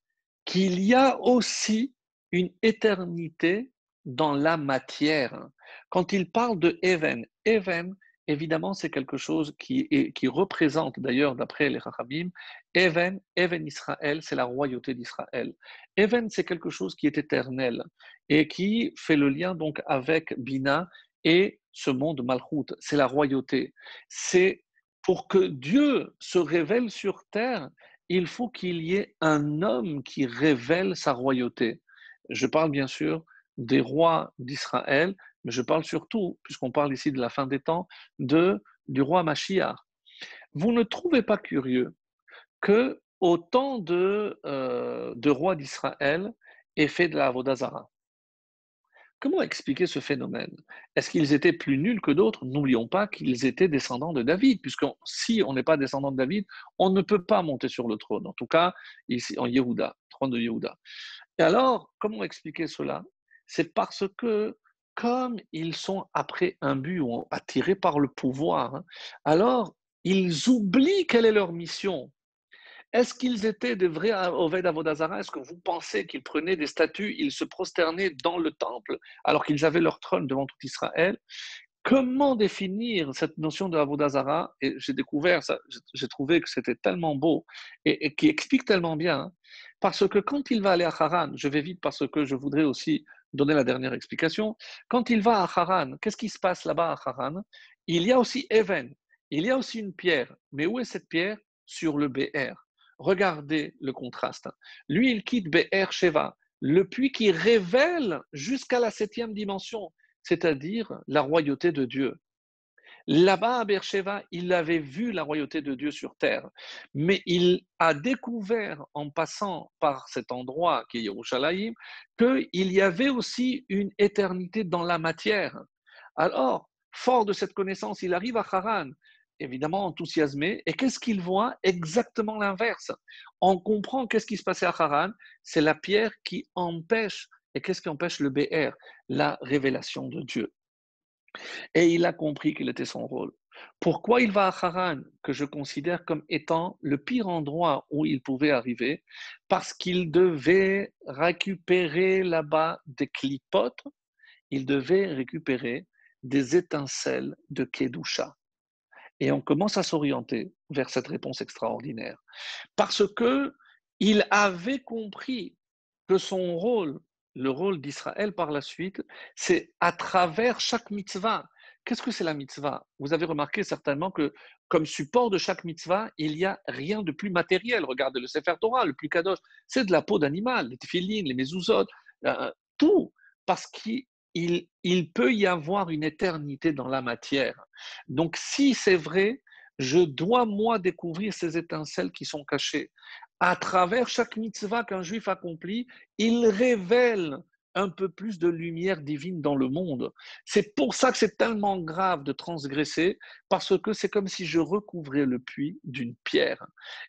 Speaker 1: qu'il y a aussi une éternité dans la matière. Quand il parle de Even, Even, évidemment, c'est quelque chose qui représente, d'ailleurs, d'après les Chachamim, Even, Even Israël, c'est la royauté d'Israël. Even, c'est quelque chose qui est éternel et qui fait le lien donc avec Bina et ce monde Malchut, c'est la royauté. C'est pour que Dieu se révèle sur terre, il faut qu'il y ait un homme qui révèle sa royauté. Je parle bien sûr des rois d'Israël, mais je parle surtout, puisqu'on parle ici de la fin des temps, du roi Mashiach. Vous ne trouvez pas curieux que au temps de rois d'Israël ait fait de la Avodazara? Comment expliquer ce phénomène? Est-ce qu'ils étaient plus nuls que d'autres? N'oublions pas qu'ils étaient descendants de David, puisque si on n'est pas descendant de David, on ne peut pas monter sur le trône. En tout cas, ici en Yehuda, trône de Yehuda. Et alors, comment expliquer cela? C'est parce que, comme ils sont après un but ou attirés par le pouvoir, hein, alors ils oublient quelle est leur mission. Est-ce qu'ils étaient de vrais Oved Avodazara? Est-ce que vous pensez qu'ils prenaient des statues, ils se prosternaient dans le temple alors qu'ils avaient leur trône devant tout Israël? Comment définir cette notion de Avodazara? Et j'ai découvert ça, j'ai trouvé que c'était tellement beau et qui explique tellement bien. Hein. Parce que quand il va aller à Haran, je vais vite parce que je voudrais aussi donner la dernière explication. Quand il va à Haran, qu'est-ce qui se passe là-bas à Haran? Il y a aussi Even, il y a aussi une pierre. Mais où est cette pierre? Sur le BR. Regardez le contraste. Lui, il quitte BR Sheva, le puits qui révèle jusqu'à la septième dimension, c'est-à-dire la royauté de Dieu. Là-bas, à Beersheba, il avait vu la royauté de Dieu sur terre, mais il a découvert en passant par cet endroit qui est Yerushalayim qu'il y avait aussi une éternité dans la matière. Alors, fort de cette connaissance, il arrive à Haran, évidemment enthousiasmé, et qu'est-ce qu'il voit? Exactement l'inverse. On comprend qu'est-ce qui se passait à Haran, c'est la pierre qui empêche, et qu'est-ce qui empêche le BR? La révélation de Dieu. Et il a compris quel était son rôle. Pourquoi il va à Haran, que je considère comme étant le pire endroit où il pouvait arriver? Parce qu'il devait récupérer là-bas des clipotes, il devait récupérer des étincelles de Kedusha. Et on commence à s'orienter vers cette réponse extraordinaire. Parce que il avait compris que son rôle, le rôle d'Israël par la suite, c'est à travers chaque mitzvah. Qu'est-ce que c'est la mitzvah? Vous avez remarqué certainement que comme support de chaque mitzvah, il n'y a rien de plus matériel. Regardez le Sefer Torah, le plus kadosh, c'est de la peau d'animal, les tefillin, les mezuzot, tout, parce qu'il peut y avoir une éternité dans la matière. Donc si c'est vrai, je dois moi découvrir ces étincelles qui sont cachées. À travers chaque mitzvah qu'un juif accomplit, il révèle un peu plus de lumière divine dans le monde. C'est pour ça que c'est tellement grave de transgresser, parce que c'est comme si je recouvrais le puits d'une pierre.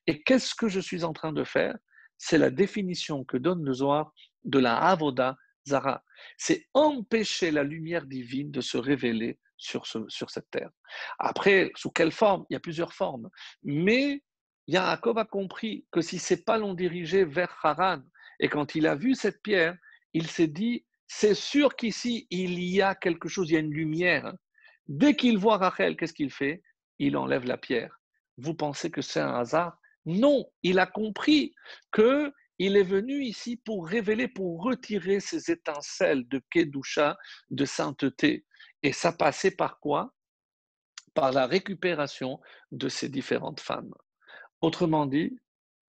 Speaker 1: Et qu'est-ce que je suis en train de faire? C'est la définition que donne le Zohar de la Avoda Zara. C'est empêcher la lumière divine de se révéler sur cette terre. Après, sous quelle forme? Il y a plusieurs formes. Mais Yaakov a compris que si ses pas l'ont dirigé vers Haran, et quand il a vu cette pierre, il s'est dit, c'est sûr qu'ici, il y a quelque chose, il y a une lumière. Dès qu'il voit Rachel, qu'est-ce qu'il fait? Il enlève la pierre. Vous pensez que c'est un hasard? Non, il a compris que il est venu ici pour révéler, pour retirer ces étincelles de Kedusha, de sainteté. Et ça passait par quoi? Par la récupération de ces différentes femmes. Autrement dit,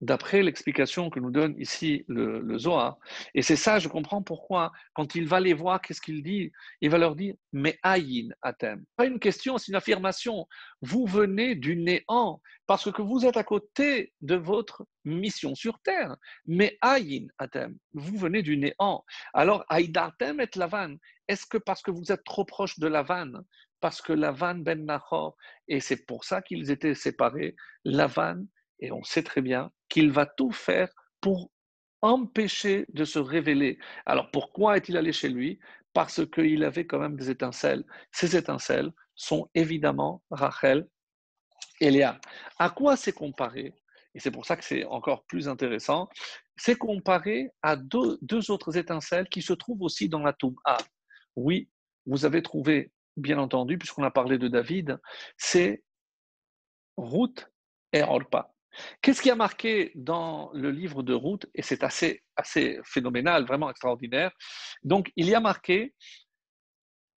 Speaker 1: d'après l'explication que nous donne ici le Zohar, et c'est ça, je comprends pourquoi, quand il va les voir, qu'est-ce qu'il dit? Il va leur dire, mais aïn atem. Pas une question, c'est une affirmation. Vous venez du néant, parce que vous êtes à côté de votre mission sur terre. Mais aïn atem, vous venez du néant. Alors, aïdatem et Lavan, est-ce que parce que vous êtes trop proche de Lavan, parce que Lavan ben Nahor, et c'est pour ça qu'ils étaient séparés, Lavan, et on sait très bien qu'il va tout faire pour empêcher de se révéler. Alors pourquoi est-il allé chez lui? Parce qu'il avait quand même des étincelles. Ces étincelles sont évidemment Rachel et Léa. À quoi c'est comparé? Et c'est pour ça que c'est encore plus intéressant. C'est comparé à deux autres étincelles qui se trouvent aussi dans la Toum'a. Oui, vous avez trouvé, bien entendu, puisqu'on a parlé de David, c'est Ruth et Orpa. Qu'est-ce qui a marqué dans le livre de Ruth? Et c'est assez phénoménal, vraiment extraordinaire. Donc, il y a marqué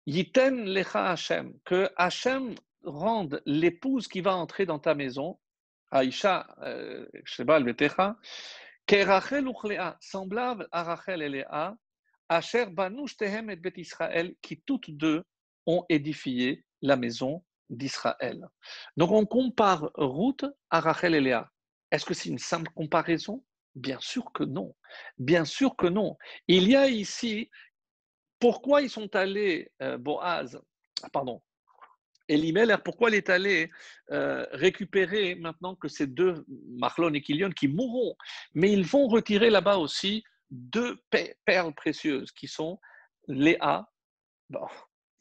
Speaker 1: Yiten lecha Hashem, que Hashem rende l'épouse qui va entrer dans ta maison, Aïcha, Sheba Betecha, Kerachel uchlea, semblable à Rachel et Léa, Asher banu shtehem et Bet Israël, qui toutes deux ont édifié la maison d'Israël. Donc on compare Ruth à Rachel et Léa. Est-ce que c'est une simple comparaison? Bien sûr que non. Bien sûr que non. Il y a ici Pourquoi ils sont allés, Boaz, pardon, Elimelech, pourquoi il est allé récupérer maintenant que ces deux, Marlon et Kilion, qui mourront, mais ils vont retirer là-bas aussi deux perles précieuses qui sont Léa, bon,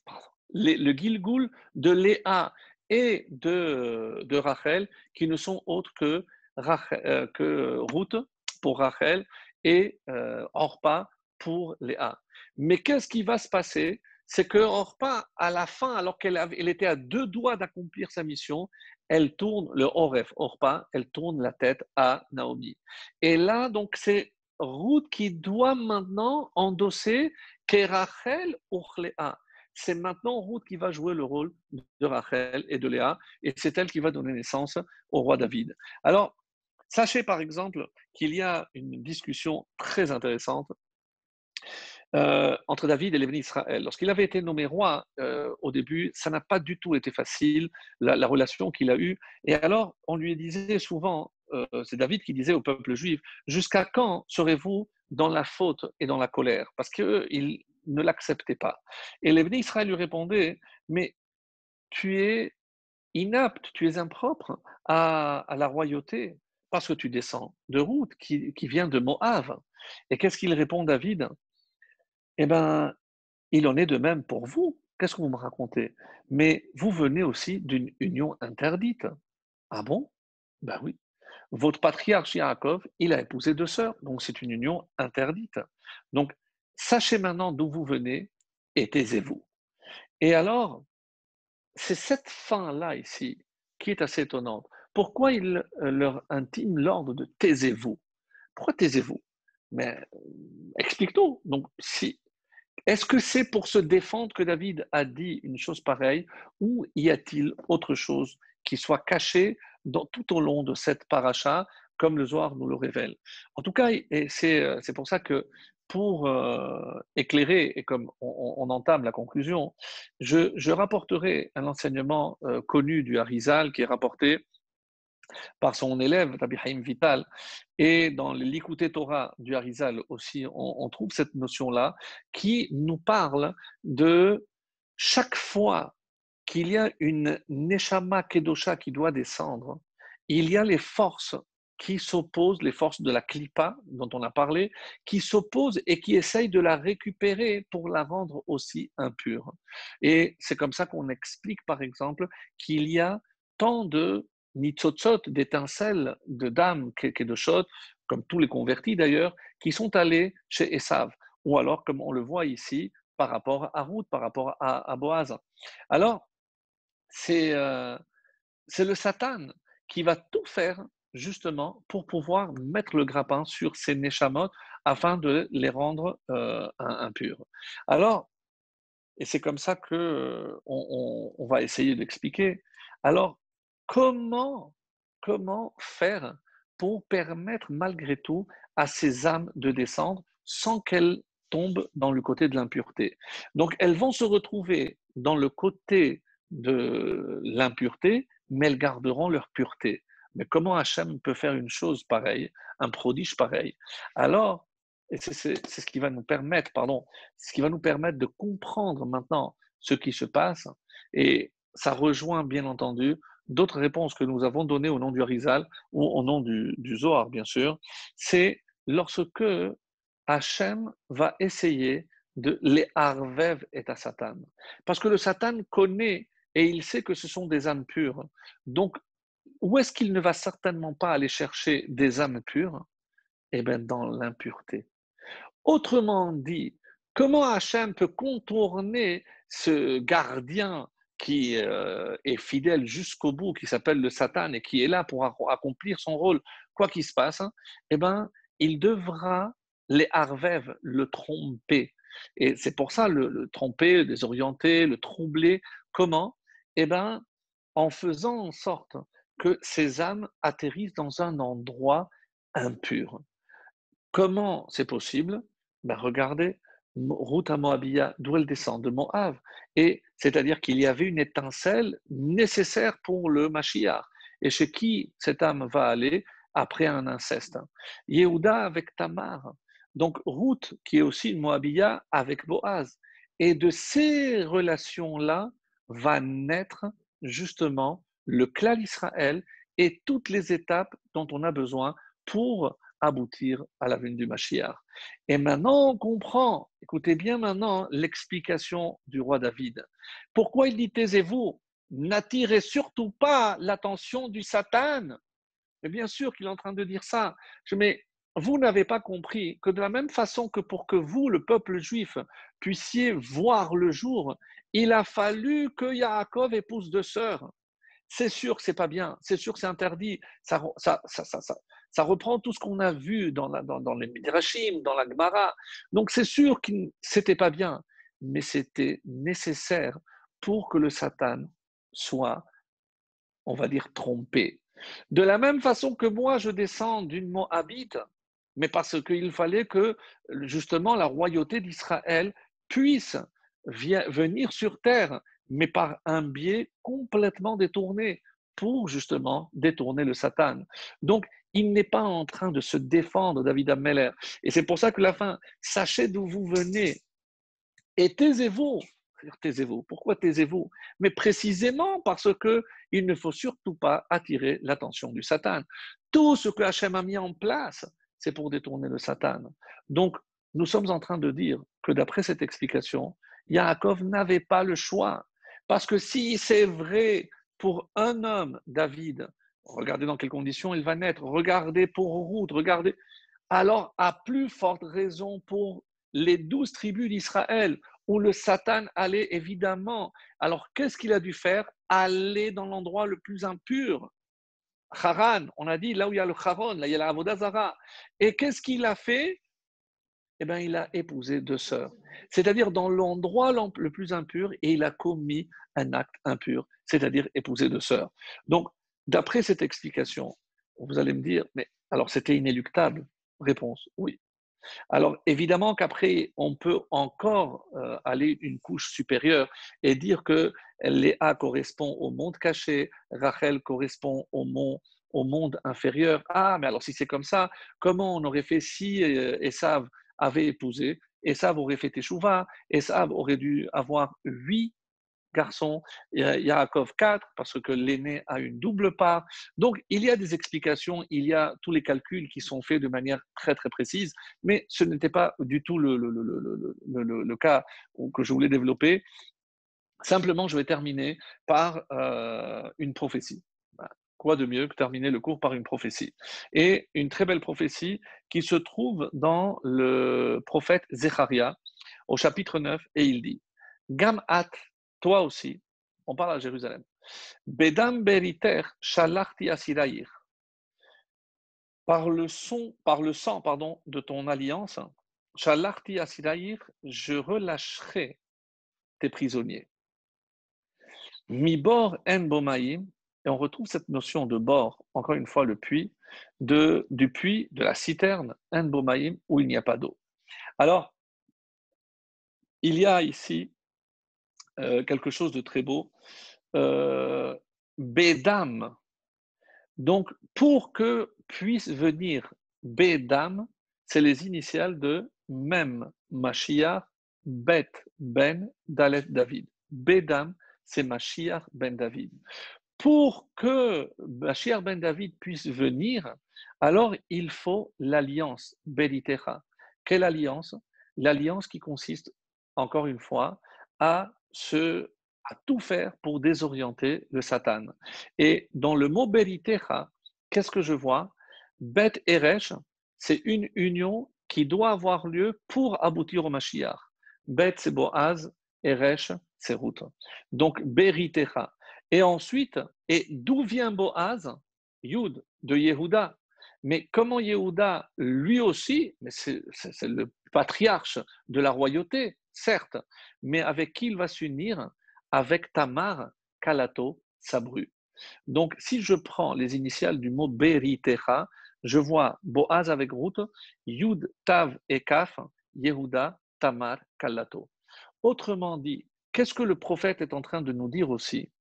Speaker 1: pardon, le Gilgoul de Léa et de Rachel, qui ne sont autres que Ruth pour Rachel et Orpa pour Léa. Mais qu'est-ce qui va se passer? C'est que Orpa, à la fin, alors elle était à deux doigts d'accomplir sa mission, elle tourne, le Oref, Orpa, elle tourne la tête à Naomi. Et là, donc, c'est Ruth qui doit maintenant endosser Kerachel ou Léa. C'est maintenant Ruth qui va jouer le rôle de Rachel et de Léa, et c'est elle qui va donner naissance au roi David. Alors, sachez par exemple qu'il y a une discussion très intéressante entre David et les bénis Israël. Lorsqu'il avait été nommé roi au début, ça n'a pas du tout été facile, la relation qu'il a eue. Et alors, on lui disait souvent, c'est David qui disait au peuple juif, jusqu'à quand serez-vous dans la faute et dans la colère? Parce qu'ils ne l'acceptaient pas. Et les bénis Israël lui répondaient, mais tu es inapte, tu es impropre à la royauté, parce que tu descends de Ruth, qui vient de Moab. Et qu'est-ce qu'il répond, David? Eh bien, il en est de même pour vous. Qu'est-ce que vous me racontez? Mais vous venez aussi d'une union interdite. Ah bon? Ben oui. Votre patriarche Yaakov, il a épousé deux sœurs, donc c'est une union interdite. Donc, sachez maintenant d'où vous venez et taisez-vous. Et alors, c'est cette fin-là ici qui est assez étonnante. Pourquoi il leur intime l'ordre de taisez-vous? Pourquoi taisez-vous? Mais explique-nous. Donc, si est-ce que c'est pour se défendre que David a dit une chose pareille ou y a-t-il autre chose qui soit cachée tout au long de cette paracha, comme le Zohar nous le révèle? En tout cas, et c'est pour ça que pour éclairer, et comme on entame la conclusion, je rapporterai un enseignement connu du Harizal qui est rapporté par son élève, Rabbi Haïm Vital. Et dans le Likutei Torah du Harizal aussi, on trouve cette notion-là qui nous parle de chaque fois qu'il y a une Neshama Kedosha qui doit descendre, il y a les forces qui s'opposent, les forces de la Klippa dont on a parlé, qui s'opposent et qui essayent de la récupérer pour la rendre aussi impure. Et c'est comme ça qu'on explique, par exemple, qu'il y a tant de nitzotzot, d'étincelles, de dames, kedoshot, comme tous les convertis d'ailleurs, qui sont allés chez Esav, ou alors comme on le voit ici, par rapport à Ruth, par rapport à Boaz. Alors, c'est c'est le Satan qui va tout faire justement pour pouvoir mettre le grappin sur ces neshamot afin de les rendre impurs. Alors, et c'est comme ça que on va essayer d'expliquer. Alors, comment, comment faire pour permettre malgré tout à ces âmes de descendre sans qu'elles tombent dans le côté de l'impureté? Donc, elles vont se retrouver dans le côté de l'impureté, mais elles garderont leur pureté. Mais comment Hachem peut faire une chose pareille, un prodige pareil? Alors, et c'est ce qui va nous permettre, pardon, ce qui va nous permettre de comprendre maintenant ce qui se passe. Et ça rejoint, bien entendu, d'autres réponses que nous avons données au nom du Harizal ou au nom du Zohar, bien sûr. C'est lorsque Hachem va essayer de les harvev et à Satan. Parce que le Satan connaît et il sait que ce sont des âmes pures. Donc, où est-ce qu'il ne va certainement pas aller chercher des âmes pures? Eh bien, dans l'impureté. Autrement dit, comment Hachem peut contourner ce gardien qui est fidèle jusqu'au bout, qui s'appelle le Satan et qui est là pour accomplir son rôle, quoi qu'il se passe, hein, eh ben, il devra les harvev, le tromper. Et c'est pour ça le tromper, le désorienter, le troubler. Comment? Eh ben, en faisant en sorte que ces âmes atterrissent dans un endroit impur. Comment c'est possible? Ben regardez, Ruth à Moabia, d'où elle descend, de Moab. Et c'est-à-dire qu'il y avait une étincelle nécessaire pour le Mashiach. Et chez qui cette âme va aller après un inceste? Yehuda avec Tamar. Donc Ruth, qui est aussi une Moabia, avec Boaz. Et de ces relations-là va naître justement le clan Israël et toutes les étapes dont on a besoin pour aboutir à la venue du Mashiach. Et maintenant, on comprend, écoutez bien maintenant l'explication du roi David. Pourquoi il dit taisez-vous, n'attirez surtout pas l'attention du Satan. Mais bien sûr qu'il est en train de dire ça. Mais vous n'avez pas compris que de la même façon que pour que vous, le peuple juif, puissiez voir le jour, il a fallu que Yaakov épouse deux sœurs. C'est sûr que c'est pas bien, c'est sûr que c'est interdit. Ça reprend tout ce qu'on a vu dans les Midrashim, dans la Gemara. Donc c'est sûr que c'était pas bien, mais c'était nécessaire pour que le Satan soit, on va dire, trompé. De la même façon que moi, je descends d'une Moabite, mais parce qu'il fallait que justement la royauté d'Israël puisse venir sur terre, mais par un biais complètement détourné, pour justement détourner le Satan. Donc, il n'est pas en train de se défendre, David Ameller. Et c'est pour ça que la fin, sachez d'où vous venez et taisez-vous. Taisez-vous. Pourquoi taisez-vous? Mais précisément parce que il ne faut surtout pas attirer l'attention du Satan. Tout ce que Hachem a mis en place, c'est pour détourner le Satan. Donc, nous sommes en train de dire que d'après cette explication, Yaakov n'avait pas le choix. Parce que si c'est vrai pour un homme, David, regardez dans quelles conditions il va naître, regardez pour Ruth, regardez, alors à plus forte raison pour les 12 tribus d'Israël, où le Satan allait évidemment. Alors qu'est-ce qu'il a dû faire? Aller dans l'endroit le plus impur. Haran, on a dit, là où il y a le Haron, là il y a la Avodazara. Et qu'est-ce qu'il a fait? Eh bien, il a épousé deux sœurs. C'est-à-dire dans l'endroit le plus impur, et il a commis un acte impur, c'est-à-dire épouser deux sœurs. Donc, d'après cette explication, vous allez me dire, mais alors c'était inéluctable? Réponse, oui. Alors évidemment qu'après, on peut encore aller une couche supérieure et dire que Léa correspond au monde caché, Rachel correspond au monde inférieur. Ah, mais alors si c'est comme ça, comment on aurait fait si Esav avait épousé? Esav aurait fait Teshuvah, Esav aurait dû avoir 8 garçons, Yaakov 4, parce que l'aîné a une double part. Donc, il y a des explications, il y a tous les calculs qui sont faits de manière très, très précise, mais ce n'était pas du tout le cas que je voulais développer. Simplement, je vais terminer par une prophétie. Quoi de mieux que terminer le cours par une prophétie? Et une très belle prophétie qui se trouve dans le prophète Zecharia, au chapitre 9, et il dit Gamat, toi aussi, on parle à Jérusalem, Bedam beriter shalachti asiraïr, par le sang pardon, de ton alliance, shalachti asiraïr, je relâcherai tes prisonniers. Mibor en bomaïm, et on retrouve cette notion de bord, encore une fois le puits, du puits, de la citerne, en bomaïm, où il n'y a pas d'eau. Alors, il y a ici quelque chose de très beau. Bédam. Donc, pour que puisse venir Bédam, c'est les initiales de Mem, Mashiach, Bet, Ben, Dalet, David. Bédam, c'est Mashiach ben David. Pour que Mashiach ben David puisse venir, alors il faut l'alliance, Belitera. Quelle alliance? L'alliance qui consiste, encore une fois, à tout faire pour désorienter le Satan. Et dans le mot Belitera, qu'est-ce que je vois? Bet Eresh, c'est une union qui doit avoir lieu pour aboutir au Mashiach. Bet, c'est Boaz, Eresh, c'est Ruth. Donc, Beritera. Et ensuite, et d'où vient Boaz? Yud, de Yehuda. Mais comment Yehuda, lui aussi, mais c'est le patriarche de la royauté, certes, mais avec qui il va s'unir? Avec Tamar, Kalato, Sabru. Donc, si je prends les initiales du mot Beritecha, je vois Boaz avec Ruth, Yud, Tav et Kaf, Yehuda, Tamar, Kalato. Autrement dit, qu'est-ce que le prophète est en train de nous dire aussi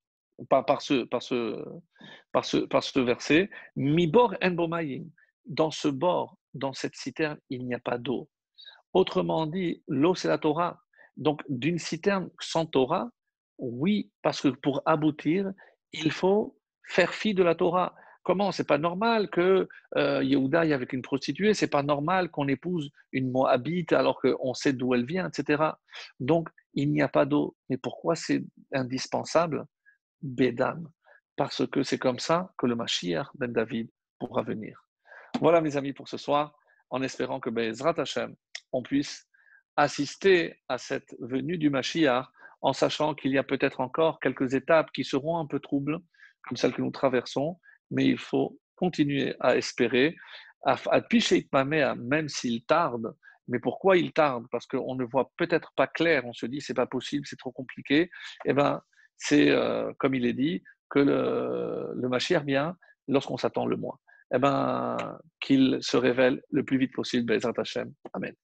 Speaker 1: par ce verset? Mibor en bomayim. Dans ce bord, dans cette citerne, il n'y a pas d'eau. Autrement dit, l'eau, c'est la Torah. Donc, d'une citerne sans Torah, oui, parce que pour aboutir, il faut faire fi de la Torah. Comment? C'est pas normal que Yehuda aille avec une prostituée, c'est pas normal qu'on épouse une Moabite alors qu'on sait d'où elle vient, etc. Donc, il n'y a pas d'eau. Mais pourquoi c'est indispensable? Bédam. Parce que c'est comme ça que le Mashiach ben David pourra venir. Voilà, mes amis, pour ce soir, en espérant que Bezrat Hashem, on puisse assister à cette venue du Mashiach, en sachant qu'il y a peut-être encore quelques étapes qui seront un peu troubles, comme celles que nous traversons, mais il faut continuer à espérer, à picher Mamea, même s'il tarde. Mais pourquoi il tarde? Parce qu'on ne voit peut-être pas clair, on se dit c'est pas possible, c'est trop compliqué. Eh bien, c'est comme il est dit, que le Mashiach vient lorsqu'on s'attend le moins. Eh ben, qu'il se révèle le plus vite possible, Bezrat Hashem. Amen.